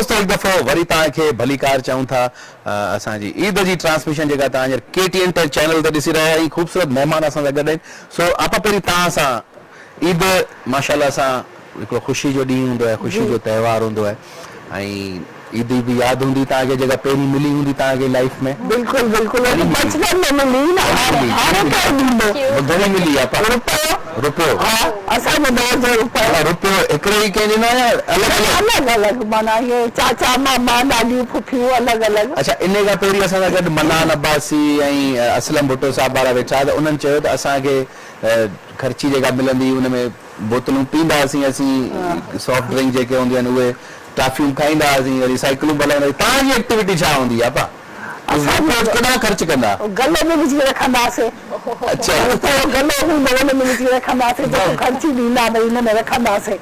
दोस्तों एक दफ़ो वरी तव्हांखे भली कार चऊं था असांजी ईद जी ट्रांसमिशन जेका तव्हां हींअर KTN टेक चैनल ते ॾिसी रहिया आहियो ख़ूबसूरत महिमान असां सां गॾु आहिनि सो आपा पहिरीं तव्हां सां ईद माशाल्लाह सां हिकिड़ो ख़ुशी जो ॾींहुं हूंदो आहे ख़ुशी जो त्योहार हूंदो आहे ऐं ईद भी याद होंगी ताकि जगह पेरी मिली होंगी ताकि लाइफ में बिल्कुल बिल्कुल बचपन में मिली ना घणी मिली है रुपयो असा में रुपयो एकड़े ही के ना अलग अलग अलग माना ये चाचा मामा दादी फुफी अलग अलग अच्छा इने का पेरी असा गड मनान अब्बासी ऐं असलम भुट्टो साहब वारा वेठा त उन्हनि चयो त असांखे खर्ची जेका मिलंदी उन में बोतलूं पींदासीं असीं सॉफ्ट ड्रिंक जेके हूंदियूं आहिनि उहे टाफियूं खाईंदासीं वरी साइकिलूं हलाईंदासीं तव्हांजी एक्टिविटी छा हूंदी आहे पा केॾा ख़र्च कंदा गले में विझी रखंदासीं अच्छा गले में विझी रखंदासीं जेको ख़र्ची ॾींदा भई हिन में रखंदासीं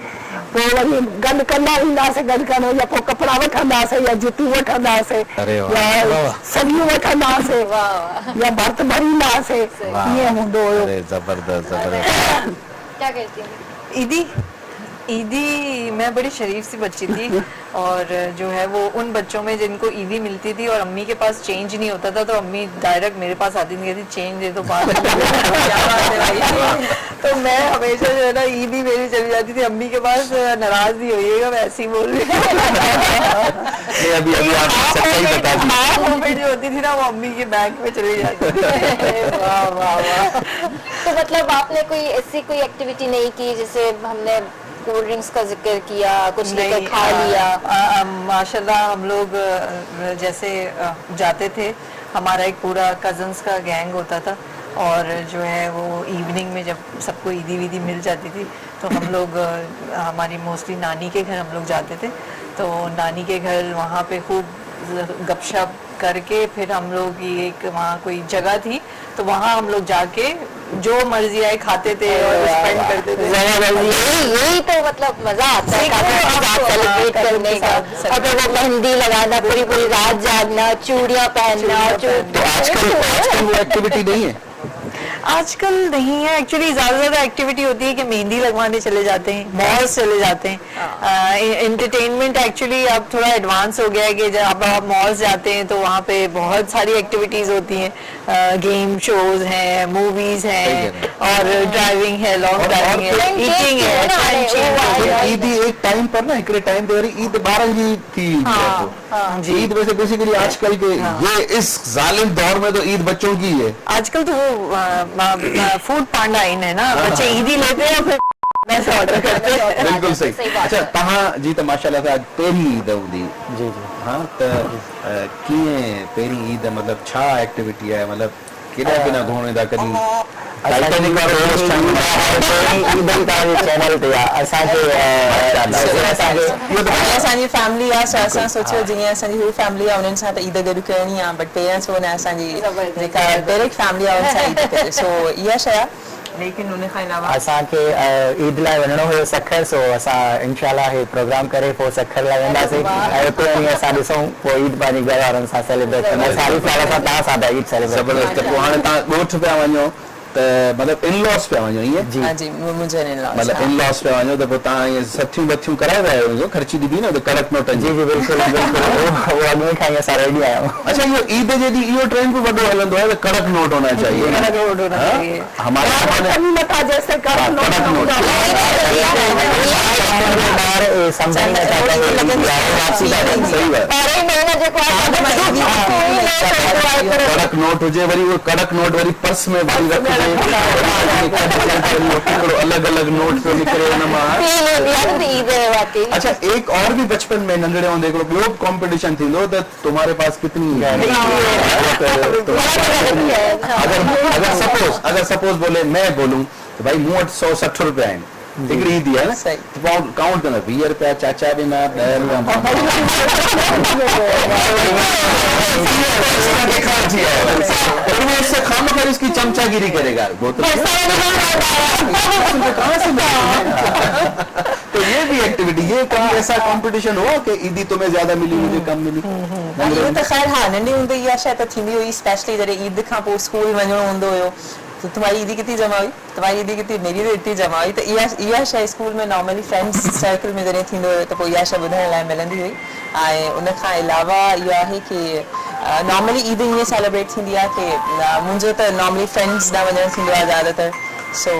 पोइ वरी गॾु कंदा ईंदासीं गॾु कनि या पोइ कपिड़ा वठंदासीं या जुतियूं वठंदासीं या सॻियूं वठंदासीं या भर्त भरींदासीं ईअं हूंदो हुयो ज़बरदस्त क्या कहती हैं ईदी ईदी मैं बड़ी शरीफ सी बच्ची थी और जो है वो उन बच्चों में जिनको ईदी मिलती थी और अम्मी के पास चेंज नहीं होता था तो अम्मी डायरेक्ट मेरे पास आती थी कहती चेंज दे दो बाद क्या बात है भाई तो मैं हमेशा जो है ना ईदी मेरी चली जाती थी अम्मी के पास नाराज नहीं होइएगा मैं ऐसे ही बोल रही जो होती थी ना वो अम्मी के बैंक में चली जाती थी वाह वाह वाह तो मतलब आपने कोई ऐसी कोई एक्टिविटी नहीं की जैसे हमने कोल्ड ड्रिंक्स का जिक्र किया कुछ लेकर खा लिया माशाल्लाह हम लोग जैसे जाते थे हमारा एक पूरा कजन्स का गैंग होता था और जो है वो इवनिंग में जब सबको ईदी वीदी मिल जाती थी तो हम लोग हमारी मोस्टली नानी के घर हम लोग जाते थे तो नानी के घर वहाँ पे खूब गपशप करके फिर हम लोग ये एक वहाँ कोई जगह थी तो वहाँ हम लोग जाके जो मर्जी आए खाते थे और स्पेंड करते थे यही तो मतलब मजा आता है सेलिब्रेट करने का और वो मेहंदी लगाना पूरी पूरी रात जागना चूड़ियाँ पहनना तो आजकल वो एक्टिविटी नहीं है आजकल नहीं है एक्चुअली ज्यादा एक्टिविटी होती है कि मेहंदी लगवाने चले जाते हैं मॉल्स चले जाते हैं एंटरटेनमेंट एक्चुअली अब थोड़ा एडवांस हो गया है कि जब आप मॉल्स जाते हैं तो वहाँ पे बहुत सारी एक्टिविटीज होती हैं गेम शोज हैं मूवीज हैं और ड्राइविंग है लॉन्ग ड्राइविंग है ईटिंग है ईद एक टाइम पर ना एक टाइम पे ईद 12 की थी ईद वैसे बेसिकली आजकल के ये इस जालिम दौर में तो ईद बच्चों की है आजकल तो वो फूड पांडा इन है ना बच्चे ईदी लेते हैं फिर मैसे ऑर्डर करते हैं बिल्कुल सही अच्छा तहां जी त माशाल्लाह से पेरी ईद हूंदी जी जी हां त कीअं पेरी ईद मतलब छा एक्टिविटी है मतलब केड़ा बिना घुमण दा कदी टाइटैनिक और रोस्ट ईद का चैनल ते असांजी फैमिली आहे सो असां सोचियो जीअं असांजी हू फैमिली आहे उन्हनि सां त ईद गॾु करणी आहे बट पेरेंट्स उन असांजी जेका डायरेक्ट फैमिली आहे उन सां ईद करे सो इहा शइ आहे लेकिन उन खां अलावा असांखे ईद लाइ वञिणो हुयो सखर सो असां इंशाल्लाह हे प्रोग्राम करे पोइ सखर लाइ वेंदासीं ऐं उते वञी असां ॾिसूं पोइ ईद पंहिंजी घर वारनि सां सेलिब्रेट कंदा सारी साल असां तव्हां सां था ईद सेलिब्रेट ज़बरदस्त पोइ हाणे तव्हां ॻोठ पिया वञो त मतलब इन लॉस पे वञो ईअं जी जी मुंहिंजे इन लॉस मतलब इन लॉस पे वञो त पोइ तव्हां ईअं सथियूं बथियूं कराए रहिया आहियो खर्ची ॾिबी न त कड़क नोटनि जी जी बिल्कुलु बिल्कुलु वो अॻु खां ई असां रेडी आहियूं अच्छा इहो ईद जे ॾींहुं इहो ट्रेंड बि वॾो हलंदो आहे त कड़क नोट होना चाहिए कड़क नोट होना चाहिए हमारे मता जैसे कड़क नोट कड़क नोट हुजे वरी वो कड़क नोट वरी पर्स में भरी रखजे अलग अलग नोट तो निकरे अच्छा एक और भी बचपन में नंढड़े होंदे हिकिड़ो ॿियो कॉम्पिटिशन थींदो त तुम्हारे पास कितनी अगर सपोज बोले मैं बोलूं तो भाई मूं वटि 160 रुपया आहिनि हिकिड़ी ईदी आहे न काउंट कंदा 20 रुपया चाचा ॾिना 10 उससे खामखा इसकी चमचागिरी करेगा तो ये भी एक्टिविटी ये कभी ऐसा कंपटीशन हो कि ईदी तुम्हें ज्यादा मिली मुझे कम मिली इहो त ख़ैर हा नंढी हूंदे इहा शइ त थींदी हुई स्पेशली जॾहिं ईद खां पोइ स्कूल वञिणो हूंदो हुयो तो तुम्हारी ईदी कितनी जमा हुई, तुम्हारी ईदी कितनी, मेरी तो इतनी जमा हुई। तो इहा शइ स्कूल में नॉर्मली फ्रेंड्स सर्कल में जॾहिं थींदो हुयो त पोइ इहा शइ ॿुधण लाइ मिलंदी हुई। ऐं उन खां अलावा इहो आहे की नॉर्मली ईद ईअं सेलिब्रेट थींदी आहे की मुंहिंजो त नॉर्मली फ्रेंड्स ॾांहुं वञणु थींदो आहे ज़्यादातर। सो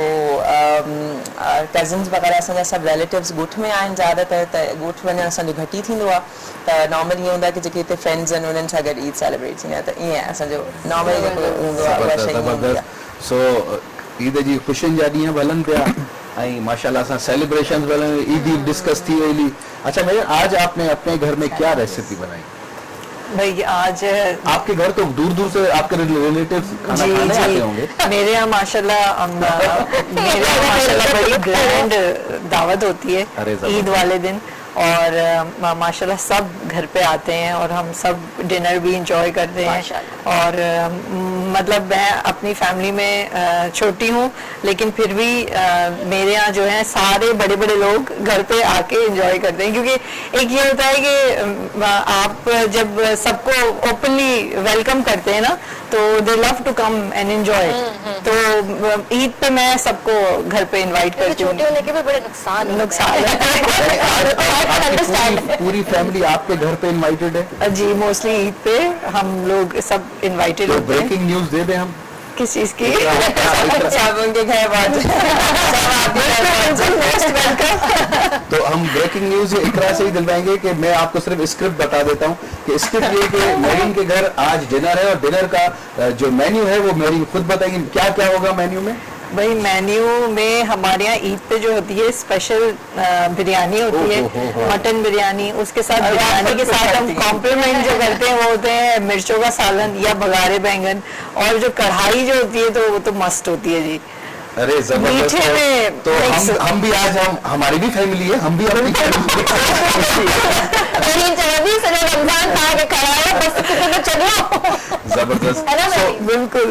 कज़िन्स वग़ैरह असांजा सभु रिलेटिव्स ॻोठ में आहिनि ज़्यादातर, त ॻोठ वञणु असांजो घटि ई थींदो आहे। त नॉर्मली ईअं हूंदो आहे की जेके हिते फ्रेंड्स आहिनि उन्हनि सां गॾु ईद सेलिब्रेट थींदी आहे। त ईअं असांजो नॉर्मली जेको हूंदो आहे उहा शइ ईअं हूंदी आहे। सो ईद जी ख़ुशियुनि जा ॾींहं बि हलनि पिया ऐं माशाल्लाह सां सेलिब्रेशन बि हलनि, ईद डिस्कस थी वई। अच्छा भैया, आज आपने अपने घर में क्या रेसिपी बनाई? भाई आज आपके घर तो दूर दूर से आपके रिलेटिव्स खाना खाने आते होंगे। मेरे यहाँ माशाल्लाह बड़ी ग्रैंड दावत होती है ईद वाले दिन, और माशाल्लाह सब घर पे आते हैं और हम सब डिनर भी इंजॉय करते हैं। और मतलब मैं अपनी फैमिली में छोटी हूँ, लेकिन फिर भी मेरे यहाँ जो है सारे बड़े बड़े लोग घर पे आके इंजॉय करते हैं, क्योंकि एक ये होता है कि आप जब सबको ओपनली वेलकम करते हैं ना, तो दे love to come and enjoy. तो ईद पे मैं सबको घर पे इनवाइट करती हूँ। छोटे होने के भी बड़े नुकसान पूरी फैमिली आपके घर पे इनवाइटेड है? जी, मोस्टली ईद पे हम लोग सब इनवाइटेड होते हैं। ब्रेकिंग न्यूज दे दें हम? किस चीज की? उनके घर तो हम ब्रेकिंग न्यूज इकरा से ही दिलवाएंगे कि मैं आपको सिर्फ स्क्रिप्ट बता देता हूँ कि स्क्रिप्ट ये कि मेरीन के घर आज डिनर है और डिनर का जो मेन्यू है वो मेरीन खुद बताएंगे क्या क्या होगा मेन्यू में। भाई मेन्यू में हमारे यहाँ ईद पे जो होती है स्पेशल बिरयानी होती है, मटन बिरयानी। उसके साथ बिरयानी के साथ हम कॉम्प्लीमेंट जो करते हैं वो होते हैं मिर्चों का सालन या बघारे बैंगन, और जो कढ़ाई जो होती है तो वो तो मस्त होती है जी। अरे जबरदस्त है। तो हम भी आज हमारी भी फैमिली है, हम भी अपनी जबरदस्त बिल्कुल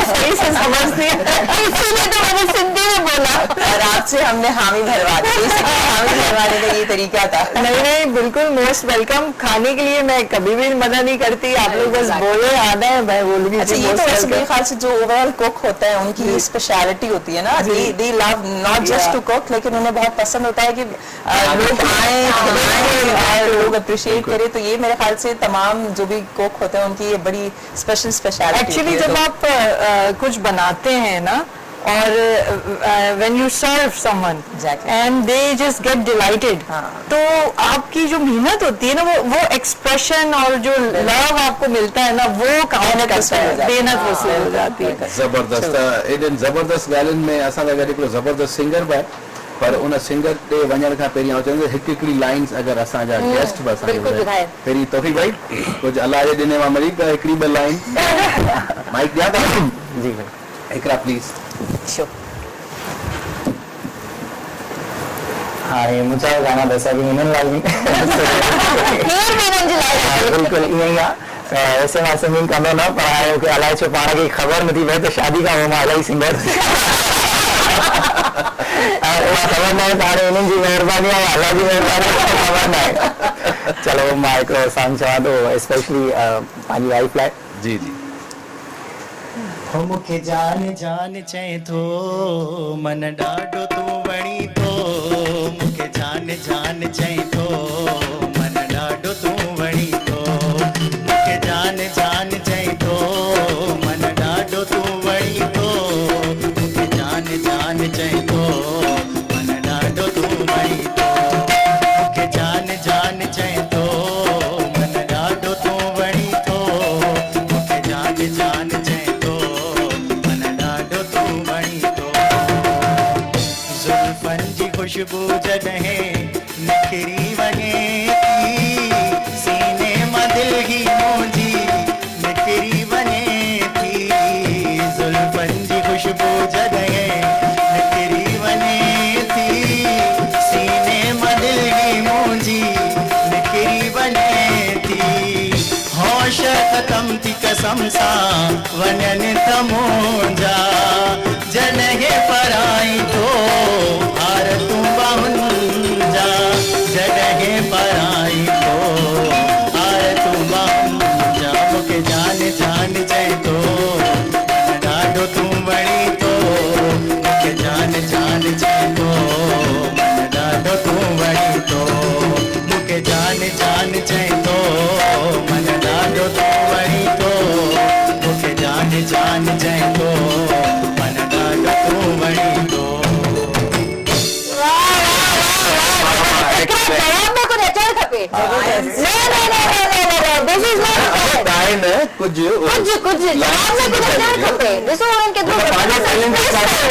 सही से समझती है, इसीलिए तो मैंने सिंधी में बोला और आपसे हमने हामी भरवा दी। हामी भरवाने का ये तरीका था। नहीं बिल्कुल मोस्ट वेलकम। खाने के लिए मैं कभी भी मना नहीं करती, आप लोग बस बोले आना है मैं बोलूंगी। अच्छा, ये तो मेरे ख्याल से जो ओवरऑल कुक होता है उनकी स्पेशलिटी होती है ना, they love not just to cook, लेकिन उन्हें बहुत पसंद होता है कि लोग आए और लोग अप्रिशिएट करें। तो ये मेरे ख्याल से तमाम जो भी कुक होते हैं उनकी ये बड़ी स्पेशल स्पेशलिटी। एक्चुअली जब आप कुछ बनाते हैं ना, और when you serve someone and they just get delighted, तो आपकी जो मेहनत होती है ना, वो एक्सप्रेशन और जो लव आपको मिलता है ना, वो काउंट करता है, मेहनत वसूल हो जाती है। जबरदस्त इन जबरदस्त ॻाल्हियुनि में असां सां गॾु हिकिड़ो ज़बरदस्त सिंगर बि आहे, पर उन सिंगर ते वञण खां पहिरीं चवंदुसि हिकिड़ी लाइन्स अगरि असांजा गेस्ट बि असांखे पहिरीं तौफ़ीक़ भाई कुझु अलाह जे ॾिने मां मिली त हिकिड़ी ॿ लाइन माइक ॾियां था? जी भाई हिकिड़ा प्लीज़। हाँ, ये मुझे गाना दसा भी मिलन लाजमी बिल्कुल ईअं ई आहे। वैसे मां सिंगिंग कंदो न, पर हाणे मूंखे अलाए छो पाण खे ख़बर नथी पए त शादी खां पोइ मां इलाही सिंगर उहा ख़बर न आहे, हाणे उन्हनि जी महिरबानी आहे, अलाह जी महिरबानी ख़बर न आहे। चलो मां हिकिड़ो सॉन्ग चवां थो स्पेशली पंहिंजी वाइफ लाइ। जी जी। मूंखे जान जान चए थो मन ॾाढो तूं वणी थो, मूंखे जान जान चए थो मन ॾाढो तूं वणी थो, मूंखे जान जान चए थो मन ॾाढो तूं वणी थो, मूंखे जान जान चए थो मन ॾाढो तूं वणी थो, मूंखे जान जान चए थो मन ॾाढो तूं वणी थो, मूंखे जान जान चए खुशबू जॾहिं निखरी वञे थी, सीने मां दिलि ही मुंहिंजी निखरी वञे थी, ज़ुल्फ़नि जी खुशबू जॾहिं निखरी वञे थी, सीने मां दिलि ही मुंहिंजी निखरी वञे थी, होश ख़तम थी कसम सां वञनि त मुंहिंजा, जॾहिं पराई थो हार तूं बाहुनि जा, जॾहिं पराई थो हार तूं बाहुनि जा, मूंखे जान जान चए थो जवाब में कुछ अचल खपे दिस इज नॉट कुछ जवाब में कुछ अचल खपे ॾिसो उन्हनि केतिरो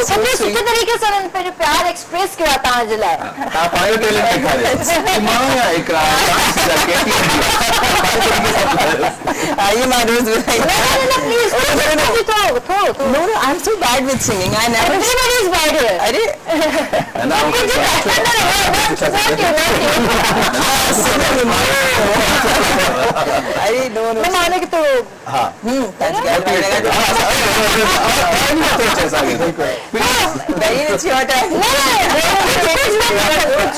सुठे तरीक़े सां उन्हनि पंहिंजो प्यार एक्सप्रेस कयो आहे तव्हांजे लाइ तव्हां पंहिंजो टैलेंट ॾेखारियो मां या इकरार आइए Madhuri please No, I'm so bad with singing. I never. everybody is bad here अरे अरे no. मैं माने कि तो It's your turn.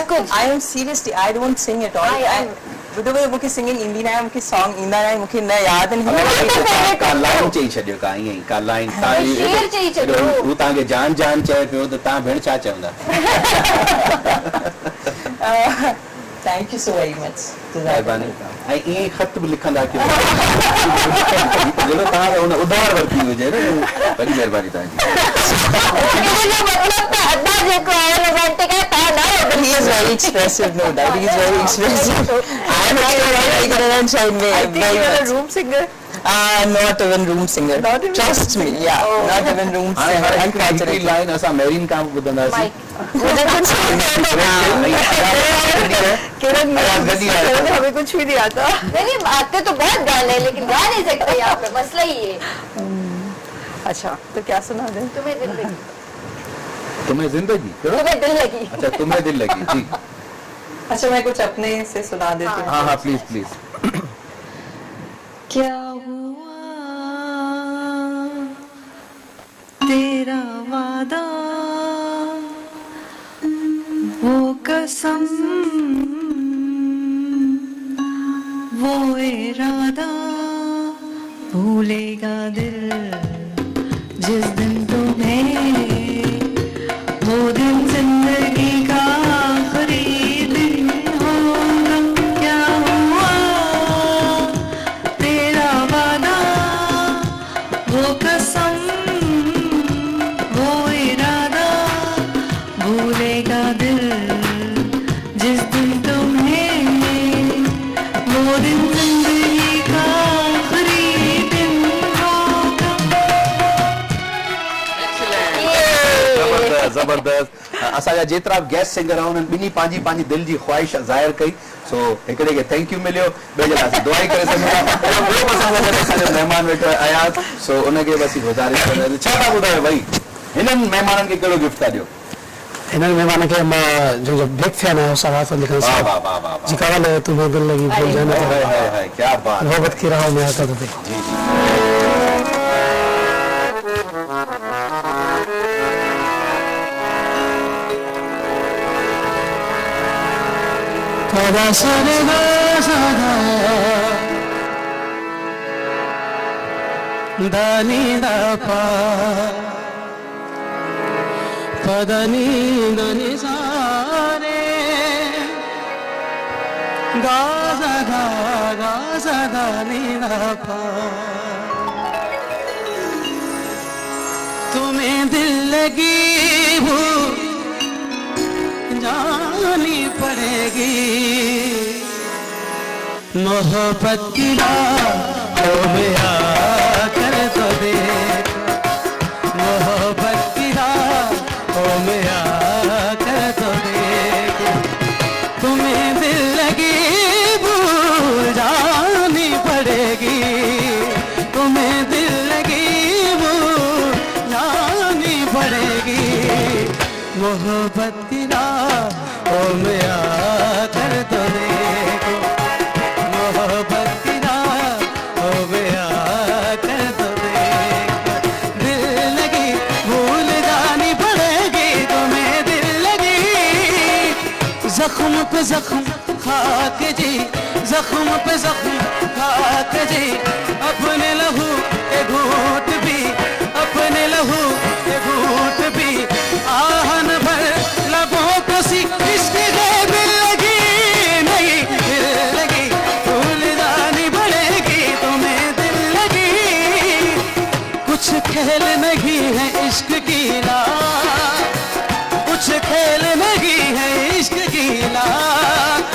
कुछ I am seriously, I don't sing at all. बुधो मूंखे सिंगिंग ईंदी न आहे मूंखे सॉन्ग ईंदा न आहे मूंखे न यादि न का लाइन चई छॾियो का ईअं ई का लाइन शेर चई छॾियो हू तव्हांखे जान जान चए पियो त तव्हां भेण छा चवंदा thank you so very much महिरबानी ऐं ईअं ई ख़त बि लिखंदा कयो जॾहिं तव्हांखे हुन उधार वरिती हुजे न वॾी महिरबानी तव्हांजी He is very expressive, no doubt. He is very expressive. I am very good at shine me. I think you are a room singer. Not even room singer. Trust me, yeah. Not even room singer. हिकिड़ी line असां marine खां ॿुधंदासीं हमें कुछ भी नहीं आता नहीं आते तो बहुत गाने हैं लेकिन गा नहीं सकते यहाँ पे मसला ही है अच्छा तो क्या सुना दे तुम्हें दिल लगी तुम्हें जिंदगी तुम्हें दिल लगी अच्छा तुम्हें दिल लगी जी अच्छा मैं कुछ अपने से सुना देती हूँ हाँ प्लीज प्लीज क्या हुआ तेरा वादा वो कसम वो इरादा भूलेगा दिल जिस दिन तुम्हें वो दिन जिंदगी का आखिरी दिन होगा क्या हुआ तेरा वादा वो कसम वो इरादा भूलेगा दिल जिस दिन तुम्हें वो दिन जिंदगी का आखिरी दिन होगा जबरदस्त असांजा जेतिरा गेस्ट सिंगर आहिनि उन्हनि ॿिन्ही पंहिंजी पंहिंजी दिलि जी ख़्वाहिश ज़ाहिर कई सो हिकिड़े खे थैंक यू मिलियो ॿिए जे लाइ असां दुआ करे सघूं था असांजो महिमान वेठो आहे अयाज़ सो उनखे बसि गुज़ारिश कंदासीं छा था ॿुधायो भई हिननि महिमाननि खे कहिड़ो गिफ्ट था ॾियो हिननि महिमान खे मां जो बिग फैन आहियां सवाफ़ अली खान साहब जी कवाल है तुम्हें दिल लगी भूल जाना क्या बात मोहब्बत की राहों में आता थे Pada sare ga sada dani da pa padani dani sare ga sada ni da pa तुम्हें दिल लगी भूल जानी पड़ेगी मोहब्बत की राहों में आकर तो देख मोहब्बत की राहों में आकर तो देख तुम्हें दिल लगी भूल जानी पड़ेगी तुम्हें दिल लगी भूल जानी पड़ेगी मोहब्बत की राहों में आकर तो देखो मोहब्बत की राहों में आकर तो देखो दिल लगी भूल जानी पड़ेगी तुम्हें दिल लगी जख्म पे जख्म खाक जी जख्म पे जख्म खाक जी अपने लहू के घूंट भी अपने लहू के घूंट भी आहन भर लबों को सी इश्क है दिल लगी नहीं दिल लगी भूल जानी पड़ेगी तुम्हें दिल लगी कुछ खेल नहीं है इश्क की राह कुछ खेल नहीं है इश्क की राह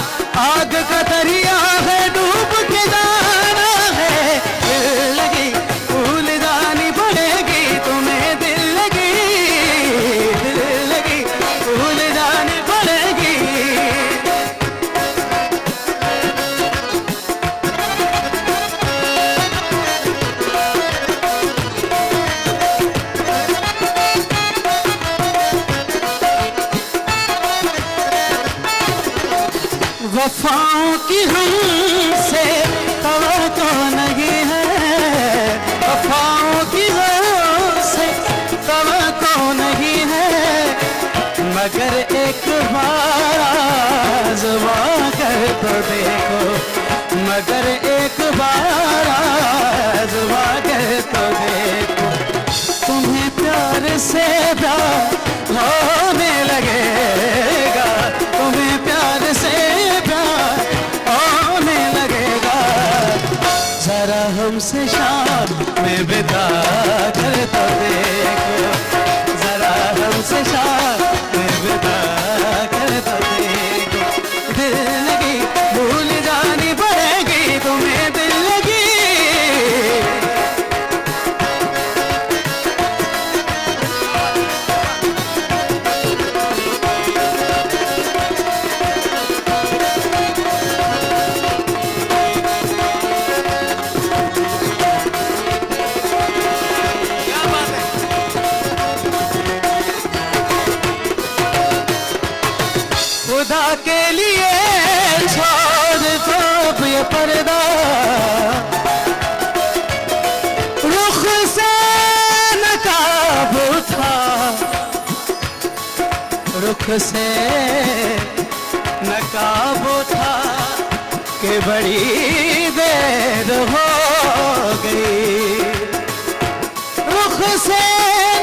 वफाओं की हमसे तवक्को नहीं है, वफाओं की हमसे तवक्को नहीं है, मगर एक बार आज़मा कर तो देखो, मगर एक बार आज़मा कर तो देखो, तुम्हें प्यार से प्यार होने लगेगा, तुम्हें प्यार से प्यार होने लगेगा, जरा हमसे शाम में बिता कर तो देखो, जरा हमसे शाम में बिता कर तो देखो, दिल लगी भूल जानी पड़ेगी तुम्हें, दिल लगी खुदा के लिए छोड़ दो अब ये पर्दा, रुख से नकाब उठा, रुख से नकाब उठा के बड़ी देर हो गई, रुख से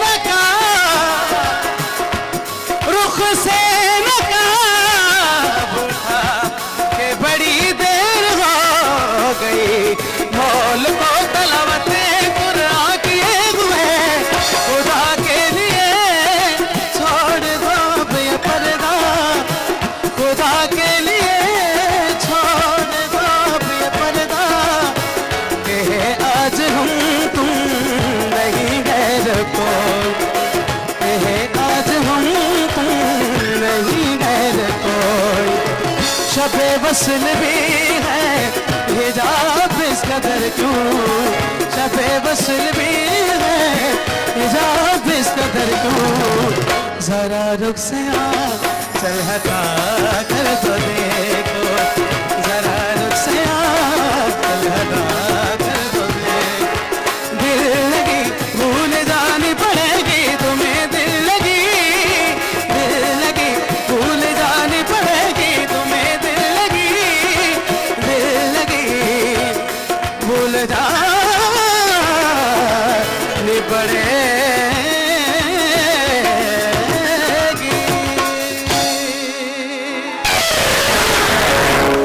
नकाब, रुख से मौल को तलावते कुरान किए हुए, खुदा के लिए छोड़ दो ये पर्दा, खुदा के लिए छोड़ दो ये पर्दा, के आज हम तुम नहीं गैर कोई, के आज हम तुम नहीं गैर कोई, शबे वस्ल भी है हिजाब इस कदर क्यों, शबे वस्ल भी है हिजाब इस कदर क्यों, जरा रुक से चल हटा कर तो देखो, जरा रुक से चल हटा कर तो देखो, दिल लगी भूल जानी पड़ेगी तुम्हें, दिल लगी भूल जानी पड़ेगी तुम्हें, दिल लगी भूल जानी पड़ेगी।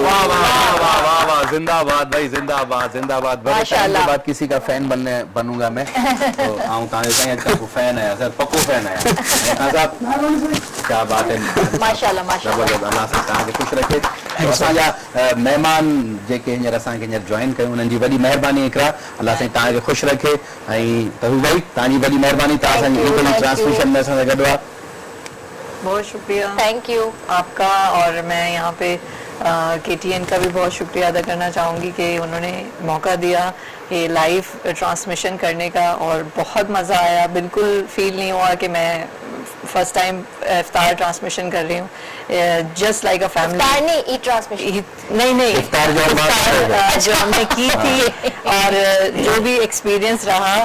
वाह वाह वाह वाह वाह, जिंदाबाद भाई, जिंदाबाद जिंदाबाद। बड़े टाइम के बाद किसी का फैन बनूंगा मैं, तो आऊँ ताकि फैन है सर, पक्को फैन है साहब, क्या बात है, माशाल्लाह माशाल्लाह, जबरदस्त, अल्लाह से तव्हांखे ख़ुशि रखे। असांजा महिमान जेके हींअर असांखे हींअर जॉइन कयूं, उन्हनि जी वॾी महिरबानी इकरा, अल्लाह साईं तव्हांखे ख़ुशि रखे। ऐं तहू भाई तव्हांजी वॾी महिरबानी, तव्हां असांजी ईद ट्रांसमिशन में असां सां गॾु आहे। बहुत शुक्रिया थैंक यू आपका, और मैं यहाँ पे KTN का भी बहुत शुक्रिया अदा करना चाहूँगी कि उन्होंने मौका दिया ये लाइव ट्रांसमिशन करने का, और बहुत मज़ा आया, बिल्कुल फील नहीं हुआ कि मैं फर्स्ट टाइम इफ्तार ट्रांसमिशन कर रही हूँ, जस्ट लाइक अ फैमिली। ई ट्रांसमिशन नहीं इफ्तार जो हमने की थी, और जो भी एक्सपीरियंस रहा,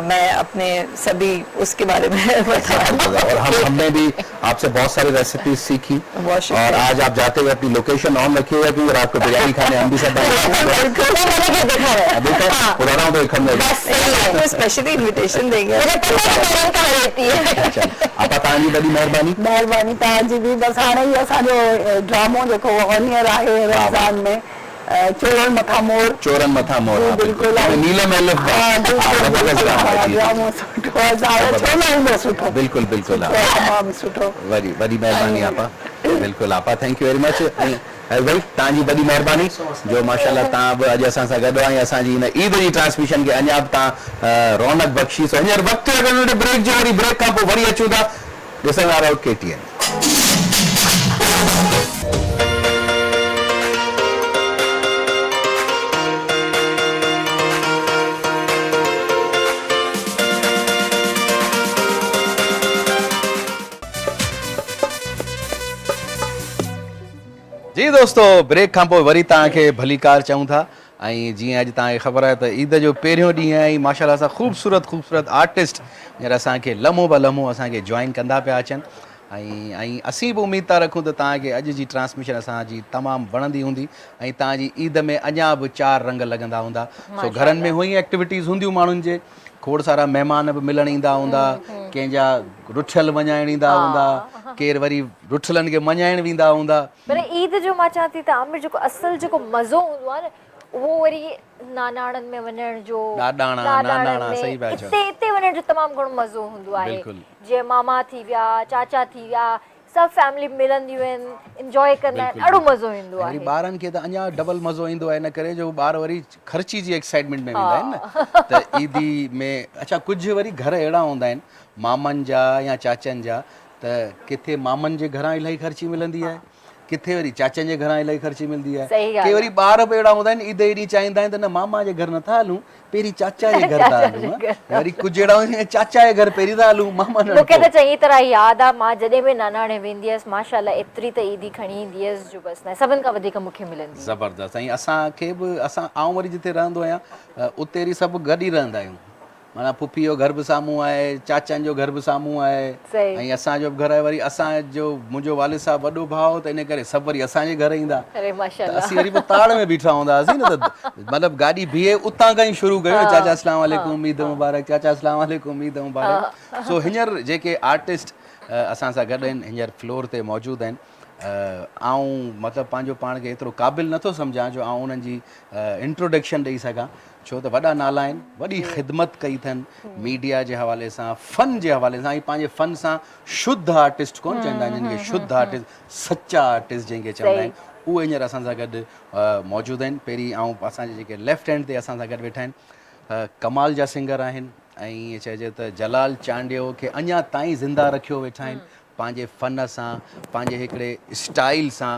मैं अपने सभी उसके बारे में बताऊंगा। और हमने भी आपसे बहुत सारी रेसिपी सीखी, और आज आप जाते हुए अपनी लोकेशन ऑन रखिएगा, क्योंकि रात को बिरयानी खाने हम भी सब स्पेशली इन्विटेशन देंगे। आपा तव्हांजी वॾी महिरबानी। महिरबानी तव्हांजी बि। बसि हाणे इहो असांजो ड्रामो जेको ऑन ईयर आहे रमज़ान में, चोरन मथा मोर, चोरन मथा मोर, बिल्कुलु नीलम एलिफ ड्रामो सुठो आहे, सुठो, बिल्कुलु बिल्कुलु, तमामु सुठो, वॾी महिरबानी आपा, बिल्कुलु आपा, थैंक यू वेरी मच। भाई तव्हांजी वॾी महिरबानी जो माशाल्लाह तव्हां बि अॼु असां सां गॾु आहियो, असांजी हिन ईद जी ट्रांसमिशन खे अञा बि तव्हां रौनक बख़्शी। सो हींअर वक़्तु लॻंदो ब्रेक जो, वरी ब्रेक खां पोइ वरी अचूं था, ॾिसंदा रहो KTN। जी जी दोस्तों, ब्रेक खां पोइ वरी तव्हांखे भली कार चऊं था। ऐं जीअं अॼु तव्हांखे ख़बर आहे त ईद जो पहिरियों ॾींहुं आहे ऐं माशाल्लाह सां ख़ूबसूरत आर्टिस्ट हींअर असांखे लम्हो ब लम्हो असांखे जॉइन कंदा पिया अचनि। ऐं असीं बि उमेद था रखूं त तव्हांखे अॼु जी ट्रांसमिशन असांजी तमामु वणंदी हूंदी ऐं तव्हांजी ईद में अञा बि 4 रंग लॻंदा हूंदा। सो घरनि में हुई एक्टिविटीज़ हूंदियूं माण्हुनि जे, खोड़ सारा महिमान बि मिलण ईंदा हूंदा, कंहिंजा रुठियल मञाइण ईंदा हूंदा, केरु वरी रुठियलनि खे मञाइण वेंदा हूंदा। पर ईद जो मां चवां थी त आमिर जेको असुल जेको मज़ो हूंदो आहे न, उहो वरी नानाणनि में वञण जो, नानाणा सही पिया चओ, हिते वञण जो तमामु घणो मज़ो हूंदो आहे। बिल्कुलु। जीअं मामा थी विया, चाचा थी विया, सभु फैमिली मिलंदियूं आहिनि, इंजॉय कंदा आहिनि, ॾाढो मज़ो ईंदो आहे। ॿारनि खे त अञा डबल मज़ो ईंदो आहे, इन करे जो ॿार वरी ख़र्ची जी एक्साइटमेंट में वेंदा आहिनि न। त ईदी में अच्छा कुझु वरी घर अहिड़ा हूंदा आहिनि मामनि जा या चाचनि जा, त किथे मामनि जे घरां इलाही ख़र्ची मिलंदी आहे, किथे वरी चाचनि जे घरां इलाही ख़र्ची मिलंदी आहे। के वरी ॿार बि अहिड़ा हूंदा आहिनि ईद एॾी चाहींदा आहिनि त न मामा जे घर नथा हलूं, पहिरीं चाचा जे घर था हलूं। वरी कुझु अहिड़ा हूंदा आहिनि चाचा जे घर पहिरीं था हलूं, मामा न। मूंखे त चङी तरह यादि आहे, मां जॾहिं बि नानाणे वेंदी हुअसि माशाल्लाह एतिरी त ईदी खणी ईंदी हुअसि जो बसि न, सभिनि खां वधीक मूंखे मिलंदी। ज़बरदस्त। ऐं असांखे बि आउं वरी जिते रहंदो आहियां उते वरी सभु गॾु ई रहंदा आहियूं, माना पुफी जो घर बि साम्हूं आहे, चाचनि जो घर बि साम्हूं आहे, ऐं असांजो बि घर आहे। वरी असांजो मुंहिंजो वालिद साहब वॾो भाउ, त इन करे सभु वरी असांजे घर ईंदा। असीं वरी पोइ ताड़ में बीठा हूंदा हुआसीं न, त मतिलबु गाॾी बीहे उतां खां ई शुरू कयो, चाचा अस्सलाम वालेकुम, ईद मुबारक, चाचा अस्सलाम वालेकुम, ईद मुबारक। सो हींअर जेके आर्टिस्ट असां सां गॾु आहिनि, हींअर फ्लोर ते मौजूदु आहिनि। आउं मतिलबु पंहिंजो पाण खे एतिरो क़ाबिल नथो सम्झां जो आउं उन्हनि जी इंट्रोडक्शन ॾेई सघां, छो त वॾा नाला आहिनि, वॾी ख़िदमत कई अथनि मीडिया जे हवाले सां, फ़न जे हवाले सां, ऐं पंहिंजे फ़न सां शुद्ध आर्टिस्ट कोन चवंदा आहिनि जिनखे शुद्ध आर्टिस्ट, सचा आर्टिस्ट जंहिंखे चवंदा आहिनि, उहे हींअर असां सां गॾु मौजूदु आहिनि। पहिरीं असांजे जेके लेफ्ट हैंड ते असां सां गॾु वेठा आहिनि कमाल जा सिंगर आहिनि, ऐं ईअं चइजे त जलाल चांडियो खे अञा ताईं ज़िंदा रखियो वेठा आहिनि पंहिंजे फ़न सां, पंहिंजे हिकिड़े स्टाइल सां।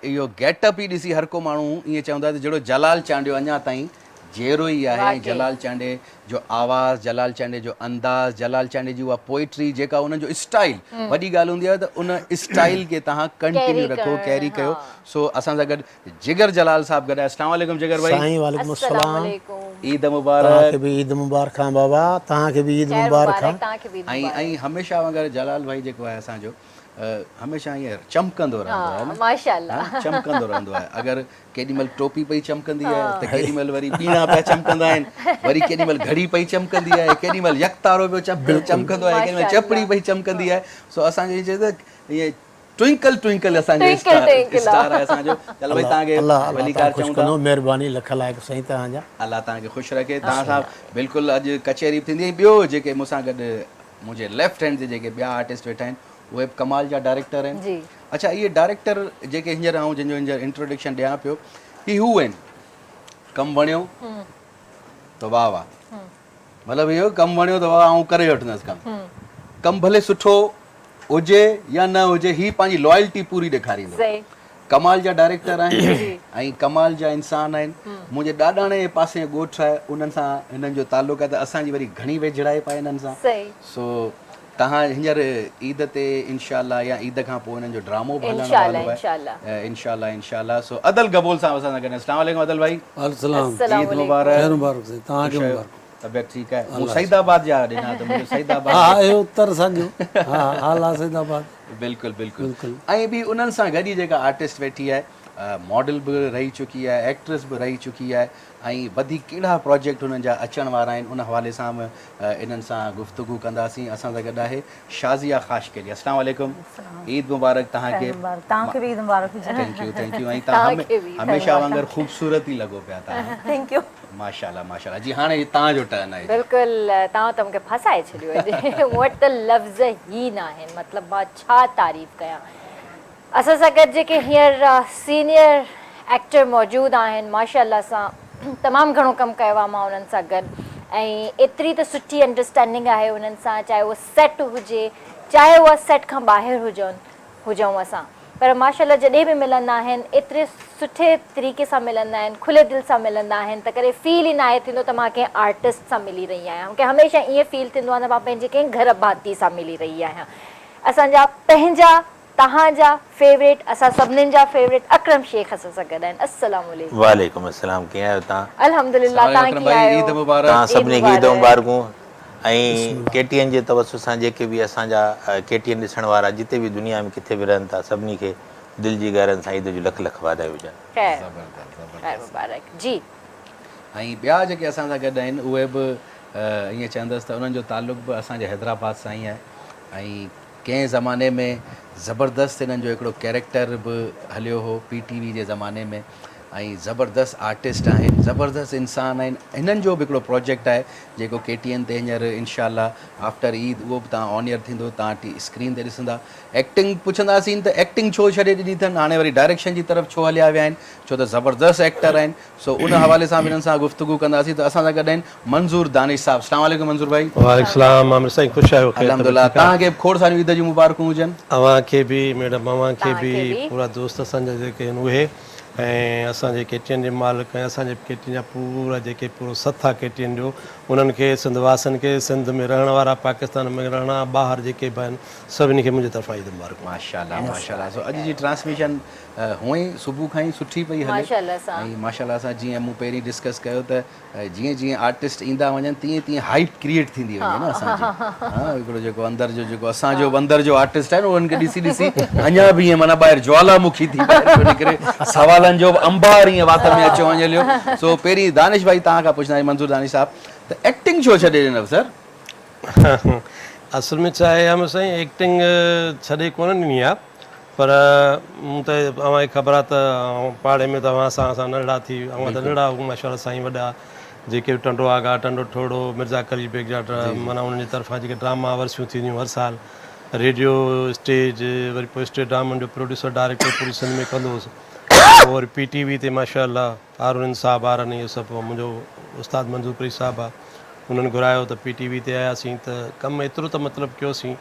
इहो गेटअप ई ॾिसी हर को माण्हू ईअं चवंदो आहे त जहिड़ो जलाल चांडियो अञा ताईं जहिड़ो ई आहे। जलाल चांडे जो आवाज़, जलाल चांडे जो अंदाज़, जलाल चांडे जी उहा पोइट्री, जेका उन्हनि जो स्टाइल, वॾी ॻाल्हि हूंदी आहे त उन स्टाइल खे तव्हां कंटिन्यू रखो, कैरी कयो। सो असां सां गॾु जिगर जलाल साहब गॾु। अस्सलाम वालेकुम जिगर भाई। साईं वालेकुम अस्सलाम। ईद मुबारक। तव्हांखे बि ईद मुबारक बाबा, तव्हांखे बि ईद मुबारक। ऐं हमेशह वांगुरु जलाल भाई जेको आहे असांजो हमेशह ईअं चमकंदो रहंदो आहे न, माशाल्लाह चमकंदो रहंदो आहे। अगरि केॾीमहिल टोपी पई चमकंदी आहे त केॾीमहिल वरी ॿीणा पिया चमकंदा आहिनि, वरी केॾीमहिल घड़ी पई चमकंदी आहे, केॾीमहिल यकतारो पियो चमकंदो आहे, केॾीमहिल चपड़ी पई चमकंदी आहे। सो असांखे चए त ईअं ट्विंकल ट्विंकल असांजो स्टार आहे असांजो। चलो भाई तव्हांखे भली कार चऊं था, महिरबानी लख लाइक़ साईं तव्हांजा, अलाह तव्हांखे ख़ुशि रखे। तव्हां सां बिल्कुलु अॼु कचहरी थींदी। ॿियो जेके मूंसां गॾु मुंहिंजे लेफ्ट हैंड ते जेके ॿिया आर्टिस्ट वेठा आहिनि उहे कमाल जा डायरेक्टर आहिनि। अच्छा, इहे डायरेक्टर जेके हींअर आउं जंहिंजो इंट्रोडक्शन ॾियां पियो, ही हू आहिनि कमु वणियो त वाह वाह, मतिलबु इहो कमु वणियो त वाह आउं करे वठंदुसि कमु, कमु भले सुठो हुजे या न हुजे, ही पंहिंजी लॉयल्टी पूरी ॾेखारींदो। कमाल जा डायरेक्टर आहिनि ऐं कमाल जा इंसान आहिनि। मुंहिंजे ॾाॾाणे जे पासे ॻोठु आहे, उन्हनि सां हिननि जो तालुक़ आहे, त असांजी वरी घणी वेझड़ाई पाए हिननि सां। सो तव्हां हींअर ईद ते इंशाअल्लाह या ईद खां पोइ हिननि जो ड्रामो बि हलण वारो आहे इंशाअल्लाह इंशाअल्लाह। सो अदल गबोल साहब असां सां गॾु। अस्सलाम वालेकुम अदल भाई। ईद मुबारक। तव्हांखे मुबारक। तबियत ठीकु आहे? मूं सईदाबाद जा ॾिना त मुंहिंजो सईदाबाद, हा हे उत्तर असांजो, हा हाल आहे सईदाबाद। बिल्कुलु बिल्कुलु। ऐं बि उन्हनि सां गॾु ई जेका आर्टिस्ट वेठी आहे, मॉडल बि रही चुकी आहे, एक्ट्रेस बि रही चुकी आहे, ऐं वधीक कहिड़ा प्रोजेक्ट हुननि जा अचण वारा आहिनि, उन हवाले सां बि इन्हनि सां गुफ़्तगू कंदासीं। असां सां गॾु आहे शाज़िया ख़ाशकेली। अस्सलाम वालेकुम, ईद मुबारक तव्हांखे। तव्हांखे बि ईद मुबारक। Thank U. ऐं तव्हां हमेशह वांगुरु ख़ूबसूरत ई लॻो पिया तव्हां। Thank U. माशाल्लाह माशाल्लाह। जी हाणे तव्हांजो टर्न आहे। बिल्कुलु, तव्हां त मूंखे फसाए छॾियो अॼु। मूं वटि त लफ़्ज़ ई न आहिनि, मतिलबु मां छा तारीफ़ कयां। असां सां गॾु जेके हींअर सीनियर एक्टर मौजूदु आहिनि, माशाल्लाह सां तमामु घणो कमु कयो आहे मां उन्हनि सां गॾु, ऐं एतिरी त सुठी अंडरस्टैंडिंग आहे उन्हनि सां, चाहे उहो सेट हुजे चाहे उहा सेट खां ॿाहिरि हुजऊं असां, पर माशाल्लाह जॾहिं बि मिलंदा आहिनि एतिरे सुठे तरीक़े सां मिलंदा आहिनि, खुले दिलि सां मिलंदा आहिनि, त करे फील ई न आहे थींदो त मां कंहिं आर्टिस्ट सां मिली रही आहियां। मूंखे हमेशह ईअं फील थींदो आहे त मां पंहिंजे कंहिं घर भाती सां मिली रही आहियां। असांजा पंहिंजा तव्हांजा फेवरेट असां सभिनीनि जा फेवरेट अकरम शेख असां सां गॾु आहिनि। अस्सलाम वालेकुम। वालेकुम अस्सलाम, कीअं आहियो तव्हां? अल्हम्दुलिल्लाह, तव्हां कीअं आहियो? ईद मुबारक। तव्हां सभिनी खे ईद मुबारक। मुबारकूं। ऐं KTN जे तवसु सां जेके बि असांजा KTN ॾिसण वारा जिते बि दुनिया में किथे बि रहनि था, सभिनी खे दिलि जी गहरनि सां ईद जूं लख लख वाधायूं हुजनि। खैर मुबारक जी। ऐं ॿिया जेके असां सां गॾु आहिनि उहे बि ईअं चवंदसि त उन्हनि जो तालुक़ बि असांजे हैदराबाद सां ई आहे। ऐं कंहिं ज़माने में ज़बरदस्त हिननि जो हिकिड़ो कैरेक्टर बि हलियो हो PTV जे ज़माने में, ऐं ज़बरदस्त आर्टिस्ट आहिनि, ज़बरदस्त इंसान आहिनि। हिननि जो बि हिकिड़ो प्रोजेक्ट आहे जेको KTN ते हींअर इंशाअल्लाह आफ्टर ईद उहो बि तव्हां ऑन एयर थींदो, तव्हां स्क्रीन ते ॾिसंदा। एक्टिंग पुछंदासीं त एक्टिंग छो छॾे ॾिनी अथनि, हाणे वरी डायरेक्शन जी तरफ़ छो हलिया विया आहिनि, छो त ज़बरदस्त एक्टर आहिनि। सो उन हवाले सां बि हिननि सां गुफ़्तगू कंदासीं। त असां सां गॾु आहिनि मंज़ूर दानिश साहब। अस्सलाम वालेकुम मंज़ूर भाई। वालेकुम सलाम आमिर साईं, ख़ुशि आहियो? अल्हम्दुलिल्लाह, तव्हांखे खोड़ सारियूं ईद जूं मुबारकूं हुजनि। अव्हांखे बि मैडम, अव्हांखे तव्हांखे बि, बि। पूरा दोस्त असांजा जेके आहिनि उहे, ऐं असांजे KTN जे मालिक ऐं असांजे KTN जा पूरा जेके पूरो सथ आहे KTN जो, उन्हनि खे सिंधवासियुनि खे, सिंध में रहण वारा, पाकिस्तान में रहण वारा, ॿाहिरि जेके बि आहिनि, सभिनी खे मुंहिंजे तरफ़ां ईद मुबारक। माशाल्लाह माशाल्लाह। सो अॼु जी ट्रांसमिशन हुअं ई सुबुह खां ई सुठी पई हले। माशाल्लाह सां। ऐं माशाल्लाह सां जीअं मूं पहिरीं डिस्कस कयो त जीअं जीअं आर्टिस्ट ईंदा वञनि तीअं तीअं हाइप क्रिएट थींदी वञे न असांजी। हा, हिकिड़ो जेको अंदरि जो जेको असांजो अंदरि जो आर्टिस्ट आहे न, उन्हनि खे ॾिसी ॾिसी अञा बि ईअं माना ॿाहिरि ज्वालामुखी थी ॿाहिरि निकिरे, सवालनि जो अंबार ईअं वात में अचो वञे लियो। सो पहिरीं दानिश भाई तव्हां खां पुछंदासीं, मंज़ूर दानिश साहब, त एक्टिंग छो छॾे ॾिनव सर? असल में छा आहे आमिर साईं, एक्टिंग छॾे कोन ॾिनी आहे, पर मूं त अव्हांखे ख़बर आहे त पाड़े में त अव्हां असां नंढड़ा थी, अव्हां त नंढड़ा माशाल्लाह साईं वॾा जेके बि टंडो आगा, टंडो ठोड़ो, मिर्ज़ा कलीम बेग जा माना उन्हनि जी तरफ़ां जेके ड्रामा वर्सियूं थींदियूं हर साल, रेडियो स्टेज, वरी पोइ स्टेज ड्रामनि जो प्रोड्यूसर डायरेक्टर पूरी सिंध में कंदो हुउसि। पोइ वरी PTV ते माशाल्लाह हारून साहब आरनि इहो सभु, मुंहिंजो उस्ताद मंज़ूर परी साहब आहे, उन्हनि घुरायो त PTV ते आयासीं। त कमु एतिरो त मतिलबु कयोसीं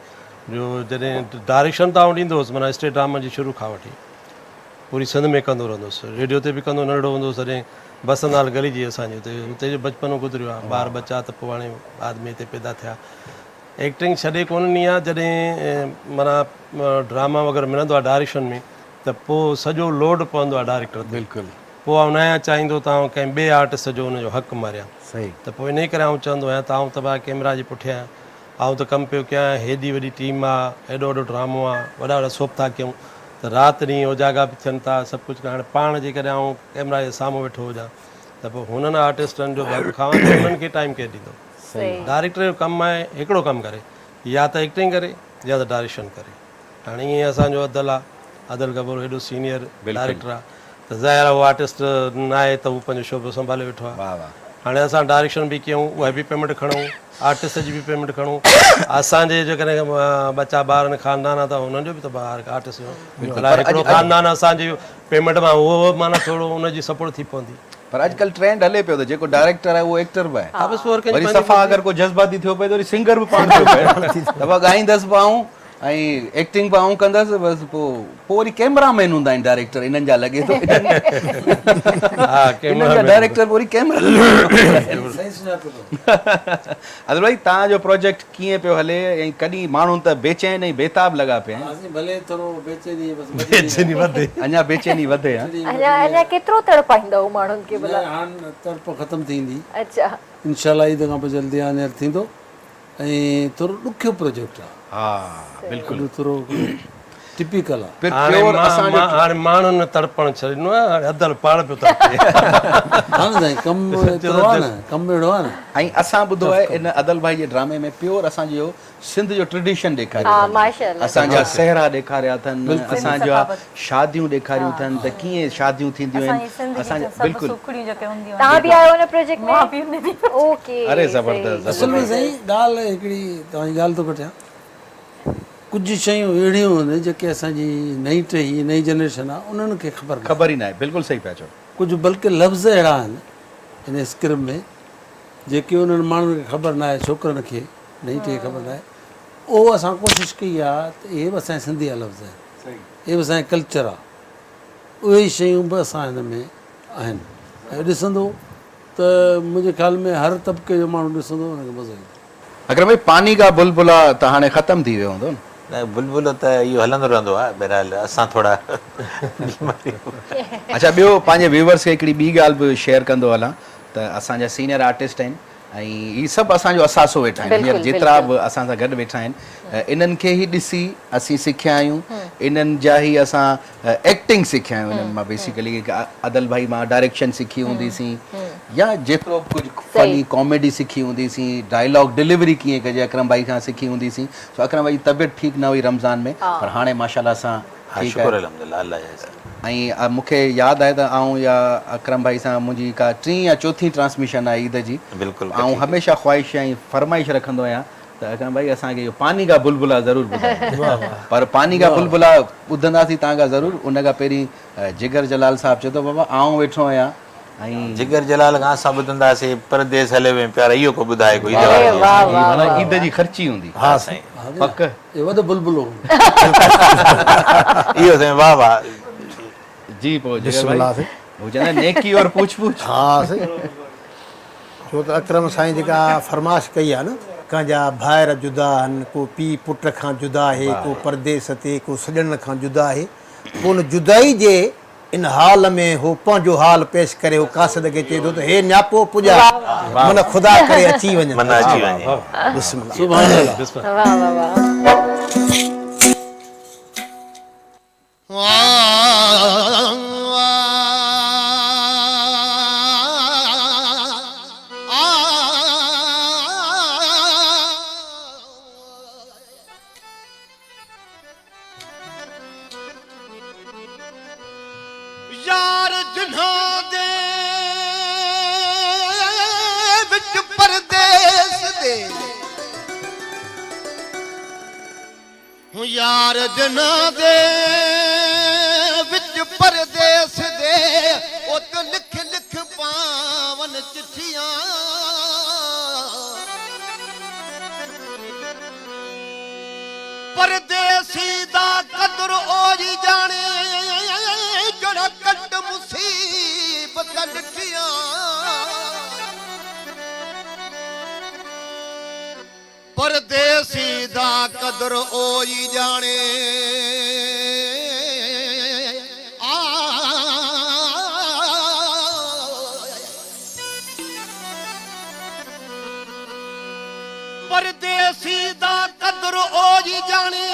जो जॾहिं डायरेक्शन तव्हां ॾींदो हुउसि, माना स्टेज ड्रामा जी शुरू खां वठी पूरी सिंध में कंदो रहंदो हुउसि, रेडियो ते बि कंदो, नंढड़ो हूंदो हुउसि तॾहिं बसंदाल गली जी असांजे हुते जो बचपनो गुज़रियो आहे, ॿार बचा त पोइ हाणे आदमी हिते पैदा थिया। एक्टिंग छॾे कोन ॾिनी आहे, जॾहिं माना ड्रामा वग़ैरह मिलंदो आहे डायरेक्शन में त पोइ सॼो लोड पवंदो आहे डायरेक्टर ते। बिल्कुलु। पोइ आउं न चाहींदो त आउं कंहिं ॿिए आर्टिस्ट जो हुनजो हक़ु मारियां। सही। त पोइ इन करे आउं चवंदो आहियां त आउं त भाउ कैमरा जे पुठियां आउं त कमु पियो कयां, हेॾी वॾी टीम आहे, एॾो वॾो ड्रामो आहे, वॾा वॾा सोप था कयूं, त राति ॾींहुं उजागा बि थियनि था, सभु कुझु। हाणे पाण जेकॾहिं आउं कैमरा जे साम्हूं वेठो हुजां त पोइ हुननि आर्टिस्टनि जो हक़ु खावां त हुननि खे टाइम केरु ॾींदो? डायरेक्टर जो कमु आहे हिकिड़ो कमु करे, या त एक्टिंग करे या त डायरेक्शन करे। हाणे ईअं असांजो अदल आहे, अदल गबोर हेॾो सीनियर डायरेक्टर आहे, त ज़ाहिर आहे उहो आर्टिस्ट न आहे त उहो पंहिंजो शोबो संभाले वेठो आहे। वाह वाह। हाणे असां डायरेक्शन बि कयूं, उहा बि पेमेंट खणूं, आर्टिस्ट जी बि पेमेंट खणूं, असांजे जेकॾहिं बचा ॿारनि ख़ानदान आहे त हुननि जो बि त ॿार आर्टिस्ट जो अलाए हिकिड़ो ख़ानदान असांजी पेमेंट मां उहो माना थोरो हुनजी सपोर्ट थी पवंदी। पर अॼुकल्ह ट्रेंड हले पियो त जेको डायरेक्टर आहे उहो एक्टर बि आहे। वरी सफ़ा अगरि को जज़्बाती थियो पए त वरी सिंगर बि पाण थियो पए, त पोइ ॻाईंदसि बि आऊं ऐं एक्टिंग बि आऊं कंदसि, बसि पोइ वरी कैमरामैन हूंदा आहिनि डायरेक्टर, इन्हनि जा लॻे थो इन्हनि जा डायरेक्टर वरी कैमरा। अदल भाई, तव्हांजो प्रोजेक्ट कीअं पियो हले ऐं कॾहिं माण्हू त बेचैन ऐं बेताब लॻा पिया आहिनि? भले थोरो बेचैनी वधे, अञा बेचैनी वधे। अञा केतिरो तड़पाईंदो माण्हुनि खे भला? हाणे तड़प ख़तमु थींदी अच्छा, इंशाल्लाह ईद खां पोइ जल्दी ऑन थींदो, ऐं थोरो ॾुखियो प्रोजेक्ट आहे। हा बिल्कुलु, थोरो टिपिकल आहे। हाणे माण्हुनि तड़पण छॾिनो आहे, हाणे अदल पाण पियो तड़पे। हाणे साईं कमु एतिरो आहे न, कमु अहिड़ो आहे न। ऐं असां ॿुधो आहे इन अदल भाई जे ड्रामे में प्योर असांजो सिंध जो ट्रेडिशन ॾेखारियो, असांजा सहरा ॾेखारिया अथनि, असांजा शादियूं ॾेखारियूं अथनि, त कीअं शादियूं थींदियूं आहिनि असांजा। बिल्कुलु, तव्हां बि आयो हुन प्रोजेक्ट में? ओके, अरे ज़बरदस्त। असल में साईं ॻाल्हि हिकिड़ी तव्हांजी ॻाल्हि थो कटियां, कुझु शयूं अहिड़ियूं आहिनि जेके असांजी नई टही नई जनरेशन आहे उन्हनि खे ख़बर ई न आहे। बिल्कुलु सही पिया चओ। कुझु बल्कि लफ़्ज़ अहिड़ा आहिनि हिन स्क्रिप्ट में जेके उन्हनि माण्हुनि खे ख़बर न आहे, छोकिरनि खे नई टही ख़बर न आहे, उहो असां कोशिशि कई आहे त इहे बि असांजा सिंधी लफ़्ज़ आहिनि, इहे बि असांजो कल्चर आहे, उहे शयूं बि असां हिन में आहिनि। ऐं ॾिसंदो त मुंहिंजे ख़्याल में हर तबिके जो माण्हू ॾिसंदो हुनखे मज़ो ईंदो। अगरि भाई पानी का बुलबुला त हाणे ख़तमु थी वियो हूंदो न? न बुलबुल त इहो हलंदो रहंदो आहे, बहरहाल असां थोरा अच्छा ॿियो पंहिंजे व्यूवर्स खे हिकिड़ी ॿी ॻाल्हि बि शेयर कंदो हलां त असांजा सीनियर आर्टिस्ट आहिनि ऐं ही सभु असांजो असासो वेठा आहिनि, हींअर जेतिरा बि असां सां गॾु वेठा आहिनि इन्हनि खे ई ॾिसी असीं सिखिया आहियूं, इन्हनि जा ई असां एक्टिंग सिखिया आहियूं, इन्हनि मां बेसिकली अदल भाई मां डायरेक्शन सिखी हूंदीसीं या जेतिरो कुझु फनी कॉमेडी सिखी हूंदीसीं, डायलॉग डिलीवरी कीअं कजे अकरम भाई खां सिखी हूंदीसीं। सो अकरम भाई तबियत ठीकु न हुई रमज़ान में, पर हाणे माशाल्लाह सां ठीकु आहे ऐं मूंखे यादि आहे त आऊं या अकरम भाई सां मुंहिंजी का 3 या 4 ट्रांसमिशन आहे ईद जी, बिल्कुलु ऐं हमेशह ख़्वाहिश ऐं फरमाइश रखंदो आहियां त अकरम भाई असांखे इहो पानी का बुलबुला ज़रूरु ॿुधायो, पर पानी का बुलबुला ॿुधंदासीं तव्हांखां ज़रूरु। उन खां पहिरीं जिगर जलाल साहब चयो त बाबा आऊं वेठो आहियां ऐं जिगर जलाल खां असां ॿुधंदासीं परदेस हले वे प्यार, इहो को ॿुधाए कोई माना ईद जी ख़र्ची हूंदी। हा साईं पक इहो वॾो बुलबुलो इहो साईं वाह वाह जी पोइ वो चवंदा नेकी और पूछ पूछ। हाँ सही छो त अकरम साईं जेका फरमाइश कई आहे न, कंहिंजा भाइर जुदा आहिनि, को पीउ पुट खां जुदा आहे, को परदेस ते, को सॼण खां जुदा आहे, उन जुदाई जे इन हाल में हो पंहिंजो हाल पेश करे हो कासिद खे चए थो त हे न्यापो पुॼा मन ख़ुदा करे अची वञे बिस्मिल्लाह सुभान अल्लाह। वाह वाह वाह। यार जिन्हां दे विच परदेस दे, यार जिन्हां दे विच परदेस दे, ओ तो लिख लिख पावन चिट्ठियां, परदेसी दा कदर ओरी जाने जड़ा कट मुसीबत लिखियां, परदेसी दा कदर ओरी जाने परदेसी दा कदर ओरी जाने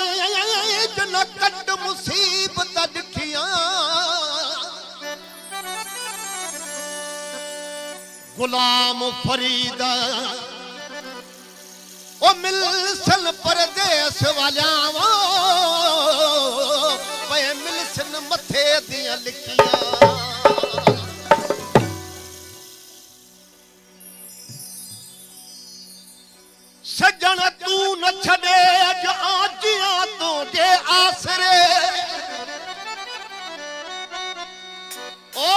जड़ा कट मुसीबत लिखियां, गुलाम फरीदा ओ मिलसन परदेस वालियां पे मिलसन मथे दियां लिखियां, सजन तू न छड़े आजियां तू जे आसरे, ओ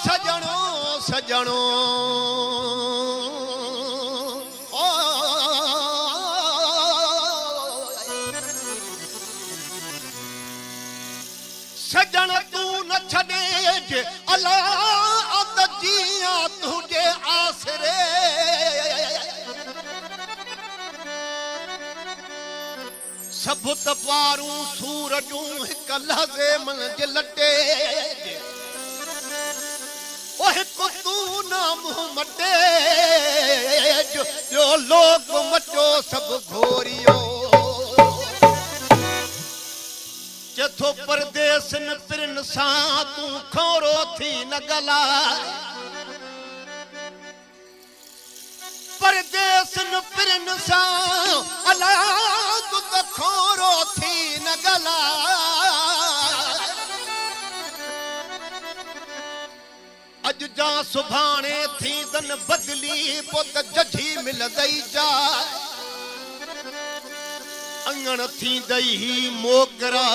सजनो सजनो सजन तू न छड़े अल्लाह जिया तुझे आसरे, सब तपारू सूरजू हिक लहज़े मंझि लटे, ओ हिक तू ना मुंह मटे, जो लोग मचो सब घोरियो, जथो परदेस न पिरन सां तू खोरो थी न गला, परदेस न पिरन सां अला तू त खोरो थी न गला, अज जा सुभाणे थी दन बदली पुत जझी मिल गई जा, अंगण थी दई मोगरा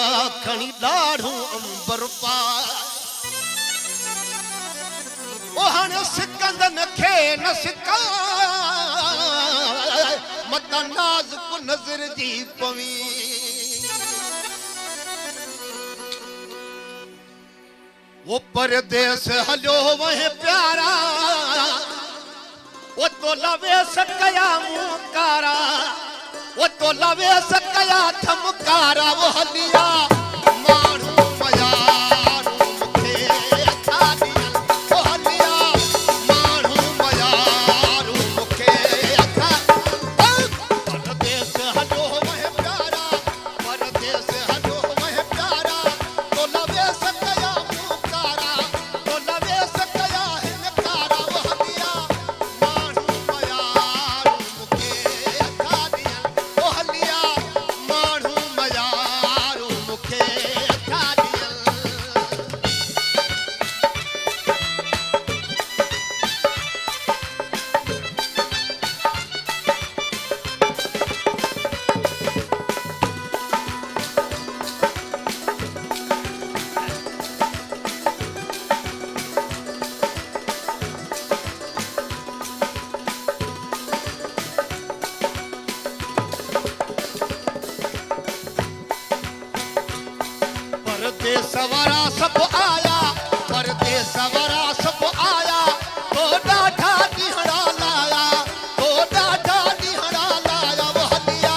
खणी ॾाढ़ू अंबर पा, ओ हाणे सिकंदन खे न सिका मत नाज़ुक नज़र जी पवी, वो परदेस हलियो वहे प्यारा, वो तो लवे सकया मुकारा, वो तो लवे सकया थमकारा वो हलिया मारू मयारू मुखे अथा दिया वो हलिया मारू मयारू मुखे अथा परदेस हलो वह प्यारा परदेस हलो वह प्यारा तो लवे सकया मुकारा तो लवे सकया हिनकारा वो हलिया मारू मयारू मुखे अथा दिया वो हलिया मारू मयारू मुखे अथा दिया परदेसवरा सब आया परदेसवरा सब आया तो डाढ़ा दिहड़ा लाया तो डाढ़ा दिहड़ा लाया वो हलिया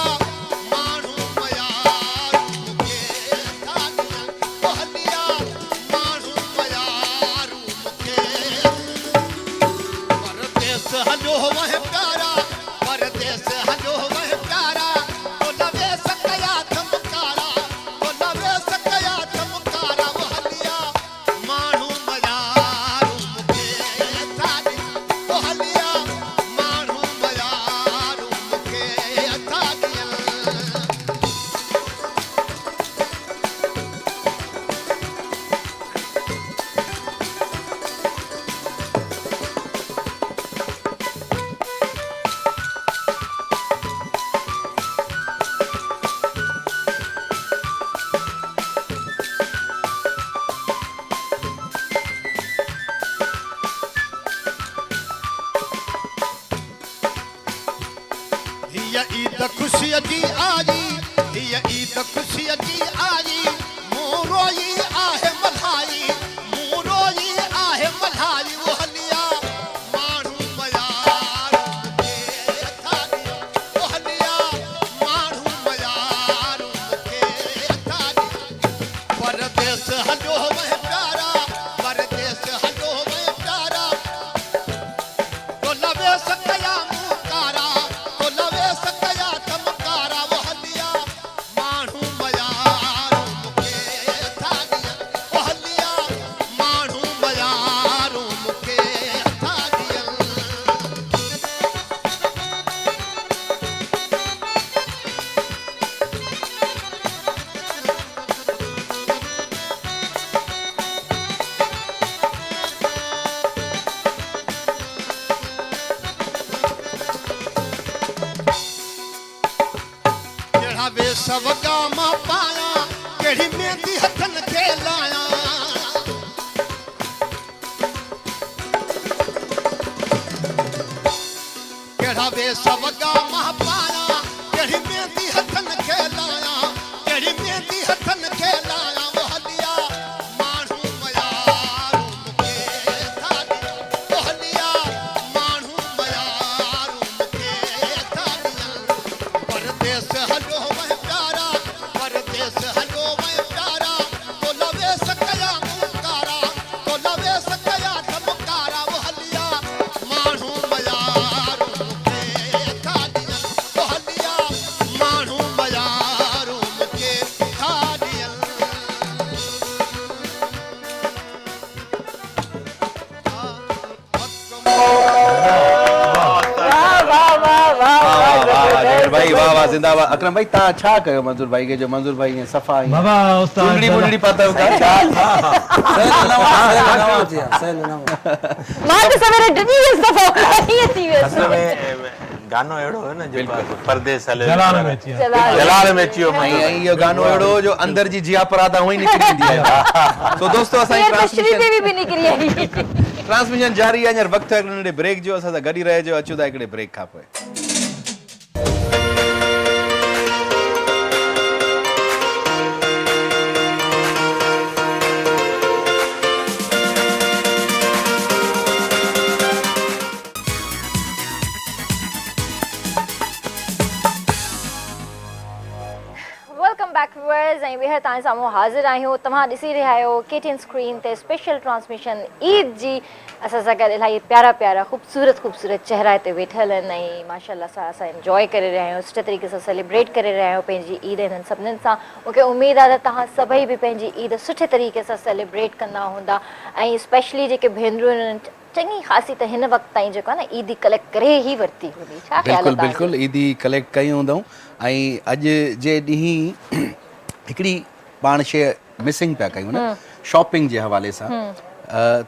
मारू मयारू मुखे अथा दिया वो हलिया मारू मयारू मुखे परदेस हलो वह प्यारा परदेस हलो वह प्यारा तो लवे सकया थमकारा तो लवे सकया थमकारा वो हलिया मारू मयारू मुखे अथा दिया वो हलिया मारू मयारू मुखे अथा दिया हिया ईद खुशी जी आई हिया ईद खुशी जी आई मोरोई आहे मल्हाई मोरोई आहे मल्हाई वो हलिया मारू मयारू मुखे अथा दिया वो हलिया मारू मयारू मुखे अथा दिया परदेस हलो वह प्यारा परदेस हलो वह प्यारा तो लवे सकया मुकारा तो लवे सकया थमकारा वो हलिया मारू मयारू मुखे अथा दिया वो हलिया मारू मयारू मुखे अथा दिया केड़ा वे सवगा मां पाया केड़ी मेहंदी हथन खे लाया केड़ा वे सवगा मां पाया केड़ी मेहंदी हथन खे लाया केड़ी मेहंदी हथन खे लाया वो हलिया मारू मयारू मुखे अथा दिया वो हलिया मारू मयारू मुखे अथा दिया परदेस हलो वह प्यारा परदेस हलो वह प्यारा तो लवे सकया मुकारा तो लवे सकया थमकारा वो हलिया मारू मयारू मुखे अथा दिया वो हलिया मारू मयारू मुखे अथा दिया भाई वाह वाह जिंदाबाद अकरम भाई ता छा कयो मंजूर भाई के जो मंजूर भाई ने सफा बाबा उस्ताद चुंडड़ी मुंडड़ी पाता हो का मां तो सवेरे डनी इस दफा ये थी असल में गानो अहिड़ो हो न जो परदेस हले जलाल में अची वियो। जलाल में अची वियो ऐं इहो गानो अहिड़ो जो अंदर जी जिया परादा हुई निकिरी ईंदी आहे तो दोस्तो असांजी ये तो श्री ट्रांसमिशन देवी भी निकली आई ट्रांसमिशन जारी आहे हींअर वक़्तु आहे हिकिड़े नंढे ब्रेक जो असां सां गॾु ई रहिजो अचूं था हिकिड़े ब्रेक खां पोइ ॿीहर तव्हां साम्हूं हाज़िर आहियूं। तव्हां ॾिसी रहिया आहियो KTN स्क्रीन ते स्पेशल ट्रांसमिशन ईद जी। असां सां गॾु इलाही प्यारा प्यारा ख़ूबसूरत चेहरा हिते वेठल आहिनि ऐं माशाल्लाह सां असां इंजॉय करे रहिया आहियूं, सुठे तरीक़े सां सेलिब्रेट करे रहिया आहियूं पंहिंजी ईद हिननि सभिनीनि सां। मूंखे उमेदु आहे त तव्हां सभई बि पंहिंजी ईद सुठे तरीक़े सां सेलिब्रेट कंदा हूंदा ऐं स्पेशली जेके भेनरूं आहिनि चङी ख़ासी त हिन वक़्तु ताईं जेको आहे न ईदी कलेक्ट करे ई वरिती हूंदी। छा ख़्याल आहे? बिल्कुलु ईदी कलेक्ट कई हूंदऊं ऐं अॼु जे ॾींहुं हिकिड़ी पाण शइ मिसिंग पिया कयूं न शॉपिंग जे हवाले सां।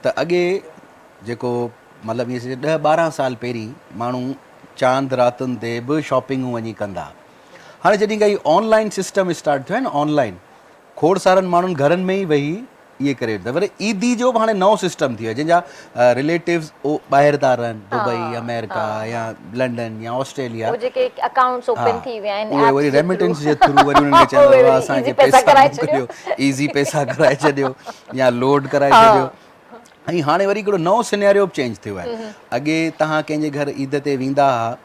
त अॻे जेको मतिलबु ईअं 10-12 साल पहिरीं माण्हू चांद रातुनि ते बि शॉपिंगूं वञी कंदा। हाणे जॾहिं खां इहो ऑनलाइन सिस्टम स्टार्ट थियो आहे न, ऑनलाइन खोड़ सारनि माण्हुनि घरनि में ई वेही इहे करे वठंदा। पर ईदी जो बि हाणे नओं सिस्टम थी वियो आहे जंहिंजा रिलेटिव्स ॿाहिरि था रहनि, दुबई, अमेरिका या लंडन या ऑस्ट्रेलिया, जेके अकाउंट्स ओपन थी विया आहिनि उहे वरी रेमिटेंस जे थ्रू वरी उन्हनि खे चवंदा असांखे पैसा मोकिलियो, ईज़ी पैसा कराए छॾियो या लोड कराए छॾियो। ऐं हाणे वरी हिकिड़ो नओं सिनेरियो बि चेंज थियो आहे। अॻे तव्हां कंहिंजे घर ईद ते वेंदा हुआ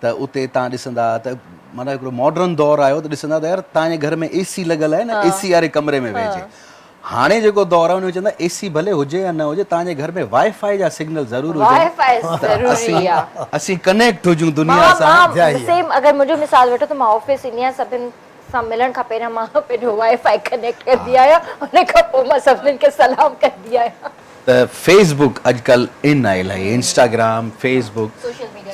त उते तव्हां ॾिसंदा त माना हिकिड़ो मॉडर्न दौरु आयो त ॾिसंदा त यार तव्हांजे घर में AC लॻल आहे न, AC वारे कमरे में वेहिजे। हाणे जेको दौरु आहे उन में चवंदा AC भले हुजे या न हुजे, तव्हांजे घर में वाईफाई जा सिग्नल ज़रूरु हुजनि, असीं कनेक्ट हुजूं दुनिया सां। सेम अगरि मुंहिंजो मिसाल वठो त मां ऑफिस ईंदी आहियां, सभिनि सां मिलण खां पहिरियों मां पंहिंजो वाईफाई कनेक्ट कंदी आहियां, उन खां पोइ मां सभिनीनि खे सलाम कंदी आहियां। त फेसबुक अॼुकल्ह इन आहे इलाही, इंस्टाग्राम, फेसबुक,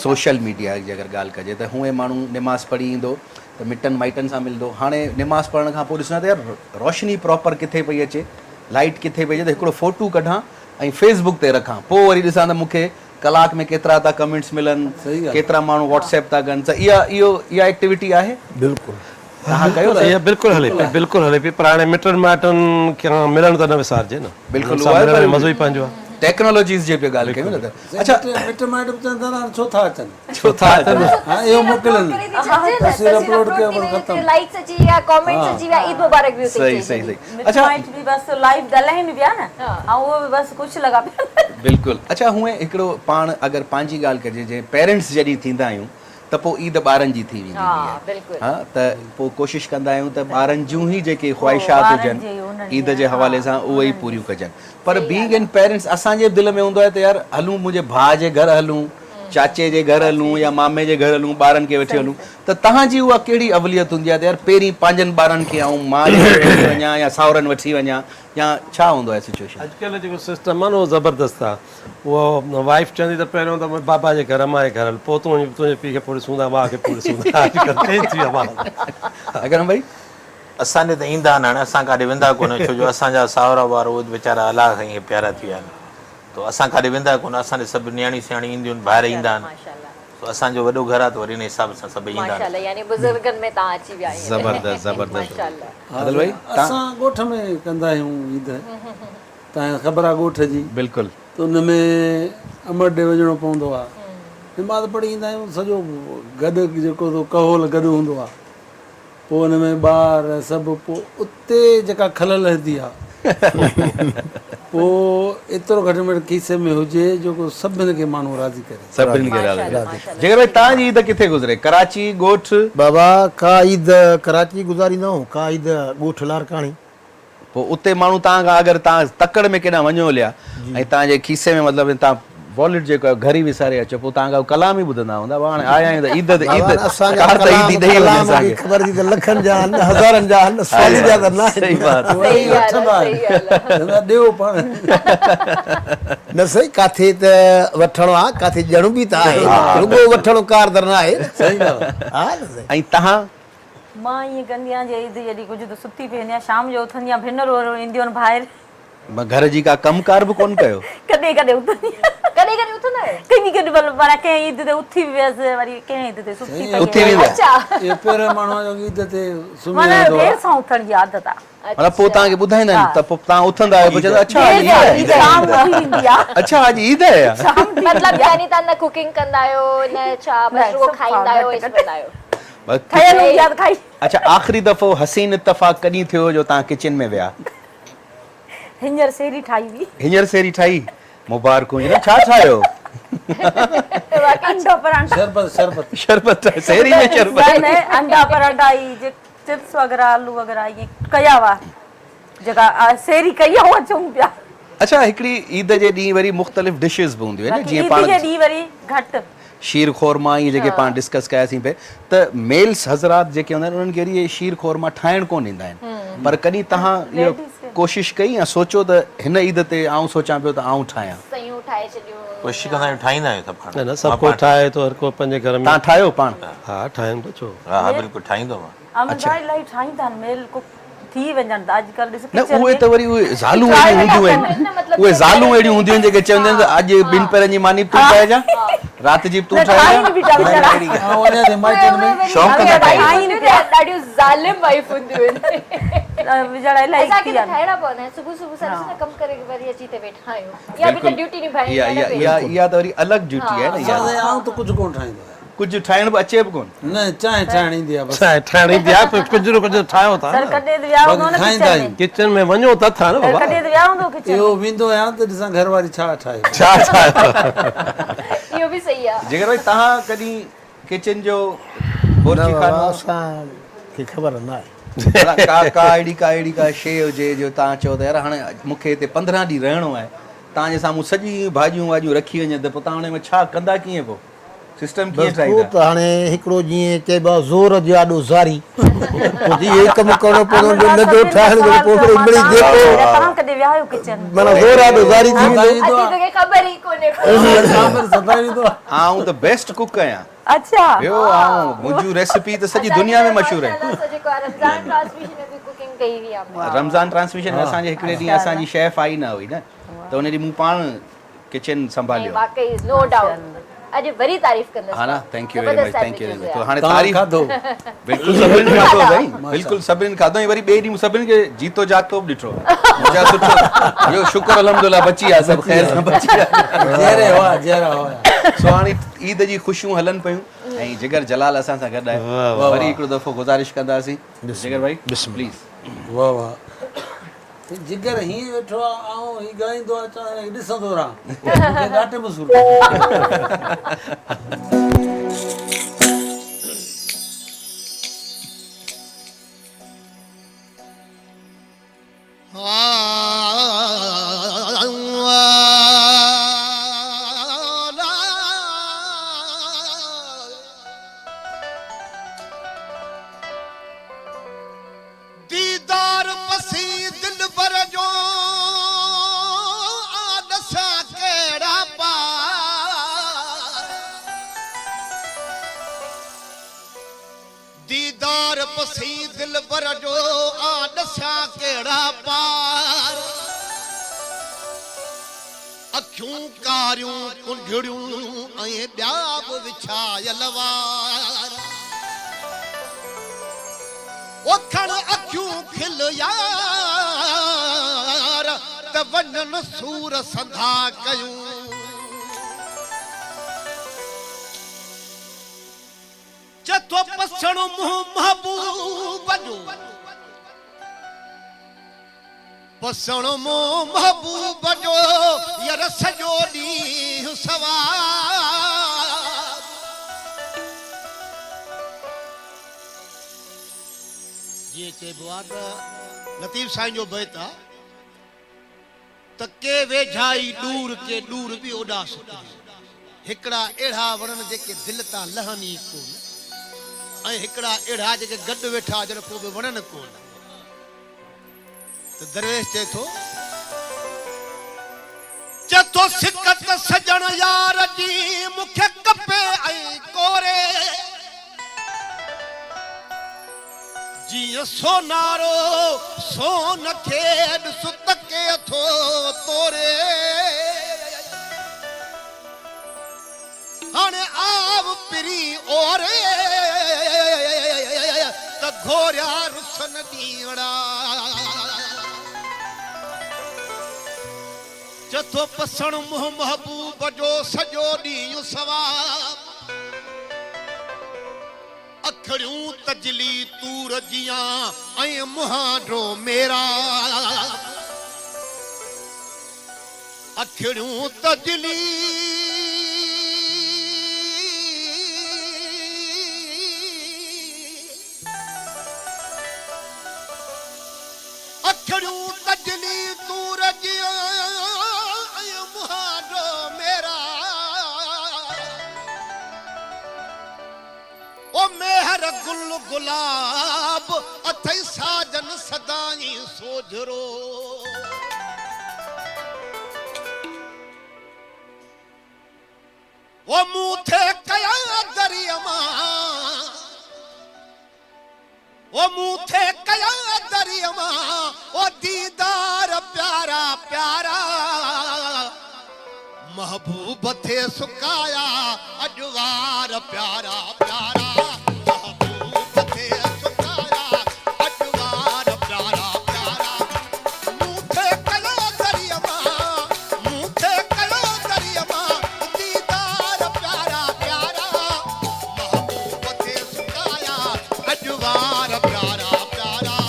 सोशल मीडिया जी अगरि ॻाल्हि कजे त हूअं माण्हू निमाज़ पढ़ी ईंदो त मिटनि माइटनि सां मिलंदो। हाणे निमाज़ पढ़ण खां पोइ ॾिसंदा त यार रोशनी प्रॉपर किथे पई अचे, लाइट किथे पई अचे, त हिकिड़ो फोटू कढां ऐं फेसबुक ते रखां, पोइ वरी ॾिसां त मूंखे कलाक में केतिरा था कमेंट्स मिलनि, केतिरा माण्हू व्हाट्सएप था कनि। त इहा एक्टिविटी आहे बिल्कुलु बिल्कुलु हले पई। पर हाणे मिटनि माइटनि खे मिलण त न विसारिजे न। बिल्कुलु मज़ो ई पंहिंजो आहे। टेक्नोलॉजीज़ जे पे ॻाल्हि कयूं न त अच्छा मिट माइट बि चवंदा आहिनि छो था अचनि, हा इहो मोकिलनि, तस्वीर अपलोड कयो पर ख़तमु, लाइक्स अची विया, कमेंट्स अची विया, ईद मुबारक बि सही सही सही। अच्छा माइट बि बस लाइव ॻाल्हाइनि पिया न ऐं उहो बि बस कुझु लॻा पिया। बिल्कुलु। अच्छा हूअं हिकिड़ो पाण अगरि पंहिंजी ॻाल्हि कजे, जे पेरेंट्स जॾहिं थींदा आहियूं त पोइ ईद ॿारनि जी थी वेंदी आहे। हा त पोइ कोशिशि कंदा आहियूं त ॿारनि जूं ई जेके ख़्वाहिशात हुजनि ईद जे हवाले सां उहे ई पूरियूं कजनि। पर बीइंग इन पेरेंट्स असांजे दिलि में हूंदो आहे त यार हलूं मुंहिंजे भाउ जे घर हलूं, चाचे जे घर हलूं या मामे जे घर हलूं, ॿारनि खे वठी हलूं। त तव्हांजी उहा कहिड़ी अवलियत हूंदी आहे त यार पहिरीं पंहिंजनि ॿारनि खे ऐं माउ जे घर वठी वञा या साहुरनि वठी वञा, या छा हूंदो आहे सिचुएशन? अॼुकल्ह जेको सिस्टम आहे न उहो ज़बरदस्तु आहे। उहो वाइफ चवंदी त पहिरियों त बाबा जे घर, अम्मा जे घर हल, पोइ तूं तुंहिंजे पीउ खे पूरी सूंदा, माउ खे पूरी सूंदा। अगरि भाई असांजे त ईंदा आहिनि, हाणे असां काॾे वेंदा कोन, छो जो असांजा साहुरा वार उहे वीचारा अलाह खां ईअं प्यारा थी विया आहिनि, त असां काॾे वेंदा कोन। असांजे सभु नियाणी सियाणी ईंदियूं आहिनि, ॿाहिरि ईंदा आहिनि, त असांजो वॾो घर आहे त वरी हिन हिसाब सां सभई ईंदा आहिनि। यानी बुज़ुर्गनि में तव्हां अची विया आहियो। ज़बरदस्त ज़बरदस्त। आदिल भाई असां ॻोठ में कंदा आहियूं ईद, तव्हांखे ख़बर आहे ॻोठ जी। बिल्कुलु। त उन में अमर ॾे वञिणो पवंदो आहे, निमाज़ पढ़ी ईंदा आहियूं, सॼो गॾु जेको कहोल गॾु हूंदो आहे, पोइ हुन में ॿार सभु, पोइ उते जेका खलल हूंदी आहे पोइ एतिरो घटि में घटि खीसे में हुजे जेको सभिनि खे माण्हू राज़ी करे, सभिनि खे राज़ी। जेकर भाई तव्हांजी ईद किथे गुज़रे? कराची, ॻोठ? बाबा का ईद कराची गुज़ारींदा आहियूं, का ईद ॻोठ लारकाणी। पोइ उते माण्हू तव्हां अगरि तव्हां तकड़ में केॾां वञो हलिया ऐं तव्हांजे खीसे में मतिलबु तव्हां वॉलेट जेको आहे घर ई विसारे अचो, पोइ तव्हां कलाम ई ॿुधंदा हूंदा, हाणे आया आहियूं त ईद ईद ख़बर थी त लखनि जा आहिनि, हज़ारनि जा आहिनि, सवाली जा त न। सही बात ॾियो पाण न सही, काथे त वठणो आहे, काथे ॾियणो बि त आहे, रुॻो वठणो कारदर न आहे। सही ॻाल्हि। ऐं तव्हां? मां ईअं कंदी आहियां जे ईद जॾहिं कुझु त सुती पवंदी आहियां, शाम जो उथंदी आहियां, भेनरूं ईंदियूं आहिनि ॿाहिरि, घर जी का कमकार बि कोन कयो? कॾहिं कॾहिं उथंदी आहियां, कॾहिं उथंदा आहियो? कॾहिं कॾहिं पर कंहिं ईद ते उथी वियसि, वरी कंहिं ईद ते सुती पई। अच्छा इहो पहिरियों माण्हू जो ईद ते सुम्ही माना वेंदो आहे, देरि सां उथण जी आदत आहे। मतलब पोइ तव्हांखे ॿुधाईंदा आहिनि त पोइ तव्हां उथंदा आहियो, पोइ चवंदा अच्छा अच्छा अॼु ईद आहे? मतलब यानी तव्हां न कुकिंग कंदा आहियो, न छा बस रुगो खाईंदा आहियो, ऐं सुम्हंदा आहियो? अच्छा आख़िरी दफ़ो हसीन इत्तफ़ाक़ कॾहिं थियो जो तव्हां किचन में विया? हींअर सेरी ठाही हुई। हींअर सेरी ठाही? मुबारकूं। छा ठाहियो? अंडा परांठा। शरबत शरबत सेरी में शरबत। अंडा परांठा चिप्स वग़ैरह आलू वग़ैरह ये कया हुआ जगह सेरी कई हुआ अचूं पिया। अच्छा हिकिड़ी ईद जे ॾींहुं वरी मुख़्तलिफ़ डिशेस बि हूंदियूं आहिनि जीअं ईद पाण जे ॾींहुं वरी घटि शीर खोरमा इहे जेके पाण डिस्कस कयासीं पे त मेल्स हज़रात जेके हूंदा आहिनि उन्हनि खे वरी इहे शीर खोरमा ठाहिण कोन ईंदा आहिनि पर कॾहिं तव्हां इहो कोशिशि कई या सोचो त हिन ईद ते आउं सोचां पियो त आउं ठाहियां सयूं ठाहे छॾियूं कोशिशि कंदा आहियूं ठाहींदा आहियूं त पाण न सभु को ठाहे थो हर को पंहिंजे घर में तव्हां ठाहियो पाण हा ठाहिनि थो छो हा बिल्कुलु ठाहींदो मां अमदा इलाही ठाहींदा आहिनि मेल को थी वञनि था अॼुकल्ह ॾिस न उहे त वरी उहे ज़ालूं अहिड़ियूं हूंदियूं आहिनि उहे ज़ालूं अहिड़ियूं हूंदियूं आहिनि जेके चवंदियूं आहिनि त अॼु ॿिनि पेरनि जी मानी तूं ठाहिजां राति जी तूं ॾाढियूं ज़ालिम वाइफ हूंदियूं आहिनि विझण इलाही असांखे त ठाहिणा पवंदा आहिनि सुबुह सुबुह सां ॾिस न कमु करे वरी अची ते वेठा आहियूं या बि त ड्यूटी निभाइणी आहे न इहा त वरी अलॻि ड्यूटी आहे न इहा आउं त कुझु कोन ठाहींदो आहियां कुझु ठाहिण बि अचे बि कोन न चांहि ठाहिण ईंदी आहे बसि चांहि ठाहिण ईंदी आहे पर कुझु न कुझु ठाहियो था सर कॾहिं त विया हूंदो न खाईंदा किचन में आहिनि किचन में वञो त था न बाबा कॾहिं त विया हूंदो किचन इहो वेंदो आहियां त ॾिसां घरवारी छा ठाहे इहो बि सही आहे जेकर भाई तव्हां कॾहिं किचन जो बोर्ची खानो असांखे ख़बर न आहे का अहिड़ी का शइ हुजे जो तव्हां चओ त यार हाणे मूंखे हिते 15 ॾींहं रहणो आहे तव्हांजे साम्हूं सॼी भाॼियूं वाॼियूं रखी वञे त पोइ तव्हां हुन में छा कंदा कीअं पोइ सिस्टम कीअं बसि पोइ ठाहींदा त हाणे हिकिड़ो जीअं चइबो आहे ज़ोर जो ॾाढो ज़ारी पोइ जीअं कमु करणो पवंदो नंढो ठाहिण जो पोइ वरी मिड़ी जेको तव्हां कॾहिं विया आहियो किचन माना ज़ोर ॾाढो ज़ारी थी वेंदो तोखे ख़बर ई कोन्हे आऊं त बेस्ट कुक आहियां अच्छा ॿियो आऊं मुंहिंजूं रेसिपी त सॼी दुनिया में मशहूर आहिनि जेको आहे रमज़ान ट्रांसमिशन में बि कुकिंग कई हुई आहे रमज़ान ट्रांसमिशन में असांजे हिकिड़े ॾींहुं असांजी शेफ आई न हुई न त हुन ॾींहुं मूं पाण किचन संभालियो वाकई नो डाउट अॼु वरी तारीफ़ कंदसि हा न thank U very much thank U जबरदस्त तो हाणे तव्हां तारीफ़ खाधो बिल्कुलु सभिनी खाधो साईं बिल्कुलु सभिनी खाधो ऐं वरी ॿिए ॾींहुं सभिनी खे जीतो जागतो बि ॾिठो मुंहिंजा सुठो इहो शुक्र अलहमदुलिल्लाह बची आहे सभु ख़ैर सां बची आहे जहिड़े हुआ जहिड़ा हुआ सो हाणे ईद जी ख़ुशियूं हलनि पियूं ऐं जिगर जलाल असां सां गॾु आहे वरी हिकिड़ो दफ़ो गुज़ारिश कंदासीं जिगर भाई प्लीज़ वाह वाह जिगर हीअं वेठो आहे ऐं हीअ ॻाईंदो आहे चवां ॾिसंदो रहां ॾाढो मशहूरु दीदार पसी दिल भर जो आदसा केड़ा पार दीदार पसी दिल भर जो आदसा केड़ा पार अखियूं कारियूं कुंडड़ियूं ऐं ॿिया बि विछायल वार ओखण अखियूं खिल यार त वञनि सूर संधा कयूं चथो पसण मुंहुं महबूब जो पसण मुंहुं महबूब जो यार सॼो ॾींहुं सवार ये चइबो आहे त लतीफ़ साईं जो बैत आहे त के वेझाई दूर के दूर बि उॾास हिकिड़ा अहिड़ा वणनि जेके दिलि तां लहनि ई कोन ऐं हिकिड़ा अहिड़ा जेके गॾु वेठा हुजनि पोइ बि वणनि कोन त दरवेश चए थो चथो सिकत सजण यार जी मूंखे कपे ऐं कोरे जीअं सोनारो सोन खे ॾिस तके थो तोरे हाणे आव पिरी ओरे त घोरिया रुसन ॾींहड़ा चथो पसण मुंहुं महबूब जो सॼो ॾींहुं सवार अखड़ियूं तजली तूर जियां ऐं मुहांडो मेरा अखड़ियूं तजली अखड़ू कजली तू रजियो मुहारो मेरा ओ मेहर गुल गुलाब अथई साजन सदाई सोजरो वो मूथे कया दरियमा वो मूथे कया दरियमा वो दीदार प्यारा प्यारा महबूब थे सुकाया अजवार प्यारा प्यारा महबूब थे सुकाया अजवार प्यारा प्यारा मूथे कया दरियमा मूथे कया दरियमा दीदार प्यारा प्यारा महबूब थे सुकाया अजवार प्यारा प्यारा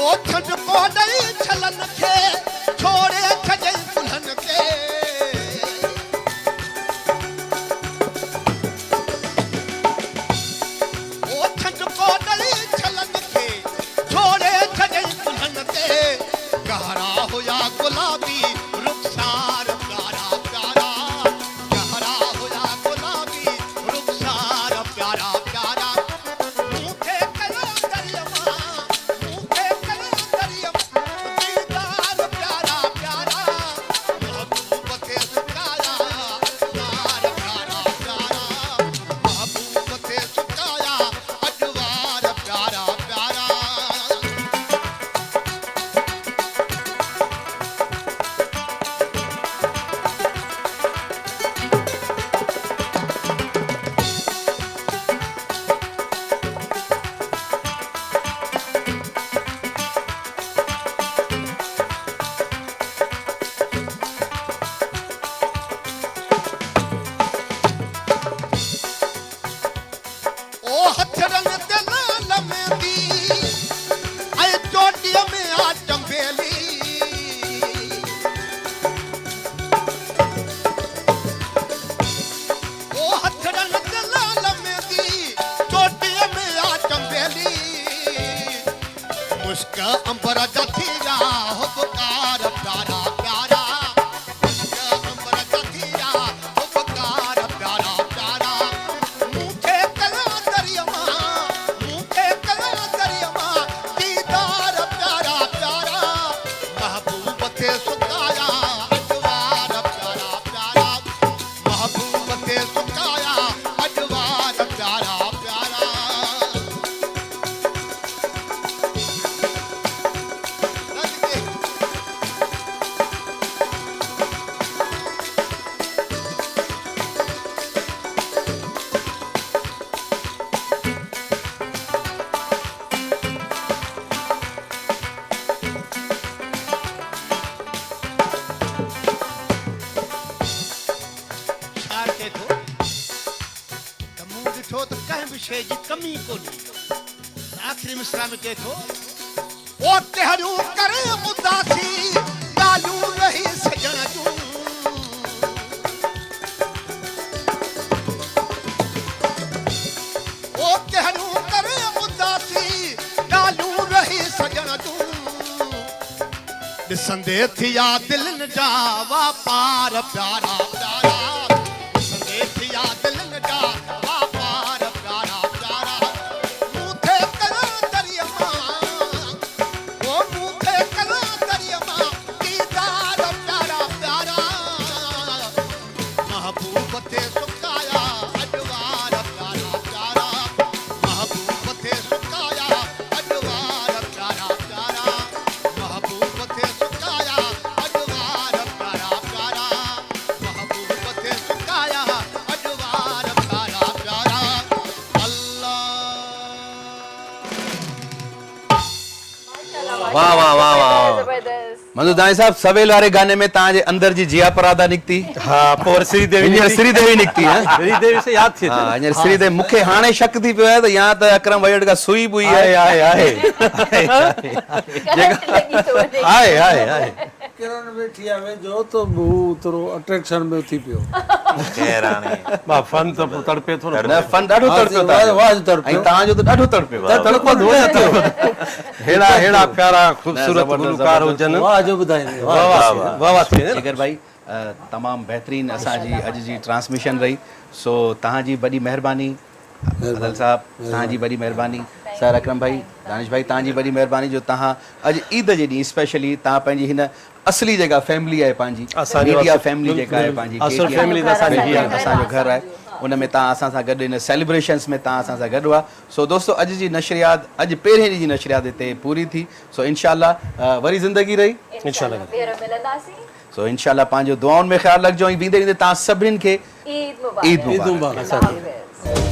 ओ छज को नहीं छलन के छोड़े छजे दुल्हन के ओ छज को नहीं छलन के छोड़े छजे दुल्हन के गहरा होया गुलाबी रुखसार प्यारा प्यारा गहरा होया गुलाबी रुखसार प्यारा प्यारा मूठे कया दरियमा मूठे कया दरियमा दीदार प्यारा प्यारा महबूब थे सुकाया अजवार प्यारा प्यारा महबूब थे सुकाया अजवार प्यारा प्यारा ओ हथरन ते लाल मेंदी ऐ चोटिय में आ चंबेली ओ हथरन ते लाल मेंदी चोटिय में आ चंबेली मुस्क अंबर जथिया हो पुकार प्यारा प्यारा मुस्क अंबर जथिया हो पुकार प्यारा प्यारा मूठे कया दरियमा मूठे कया दरियमा दीदार प्यारा प्यारा महबूब थे सुकाया अजवार प्यारा प्यारा महबूब थे सुकाया अजवार प्यारा प्यारा छाड़ के थो त मूं ॾिठो त कंहिं बि शइ जी कमी कोन्हे आख़िरी मिसरा में चए थो ओ तेहरियूं करे उदासी ॻाल्हियूं रही सजण जूं ओ तेहरियूं करे उदासी ॻाल्हियूं रही सजण जूं ॾिसंदे थिया दिलनि जा वापार प्यारा प्यारा ॾिसंदे थिया दिलनि जा वापार प्यारा प्यारा मूंखे कया दरियमा ओ मूंखे कया दरियमा दीदार प्यारा प्यारा महबूब थे सुकाया अजवार प्यारा प्यारा महबूब थे सुकाया अजवार प्यारा प्यारा महबूब थे सुकाया अजवार प्यारा प्यारा वाह वाह वाह वाह जबरदस्त। मंजूर दानी साहब सवेल वारे गाने में तव्हांजे अंदर जी जिया परादा निकिती हाँ पोइ श्रीदेवी हींअर श्रीदेवी निकिती हा श्रीदेवी से यादि थिए हा हींअर श्रीदेवी मूंखे हाणे शक थी पियो आहे त या त अकरम वहीड खां सुई बुई आहे करंट लॻी थो वञे। आहे किरण वेठी आहे वेझो त हू थोरो अट्रैक्शन में थी पियो ख़ैर हाणे मां फन त पोइ तड़पे थो न न फन ॾाढो तड़पियो आवाज़ तड़पियो। ऐं तव्हांजो त ॾाढो तड़पियो आहे। तड़पंदो हेड़ा हेड़ा प्यारा ख़ूबसूरत गुलकार हुजनि वाह जो ॿुधाईंदे वाह वाह वाह वाह थिए जिगर भाई तमामु बहितरीनु असांजी अॼु जी ट्रांसमिशन रही सो तव्हांजी वॾी महिरबानी अदल साहब तव्हांजी वॾी महिरबानी सर अकरम भाई दानिश भाई तव्हांजी वॾी महिरबानी जो तव्हां अॼु ईद जे ॾींहुं स्पेशली तव्हां पंहिंजी हिन असली जेका फैमिली आहे पंहिंजी असांजी मीडिया असुल- फैमिली जेका आहे पंहिंजी असुल KTN फैमिली त असांजी मीडिया आहे। असांजो घरु आहे उन में तव्हां असां सां गॾु इन सेलिब्रेशन्स में तव्हां असां सां गॾु हुआ सो दोस्तो अॼु जी नशरियात अॼु पहिरें ॾींहं जी नशरियात हिते पूरी थी सो इंशाल्लाह वरी ज़िंदगी रही इंशाल्लाह। ॿीहर मिलंदासीं। सो इंशाल्लाह पंहिंजो दुआउनि में ख़्यालु रखिजो ऐं वेंदे वेंदे तव्हां सभिनीनि खे ईद मुबारक। ईद मुबारक। मुबारक। अल्लाह हाफ़िज़।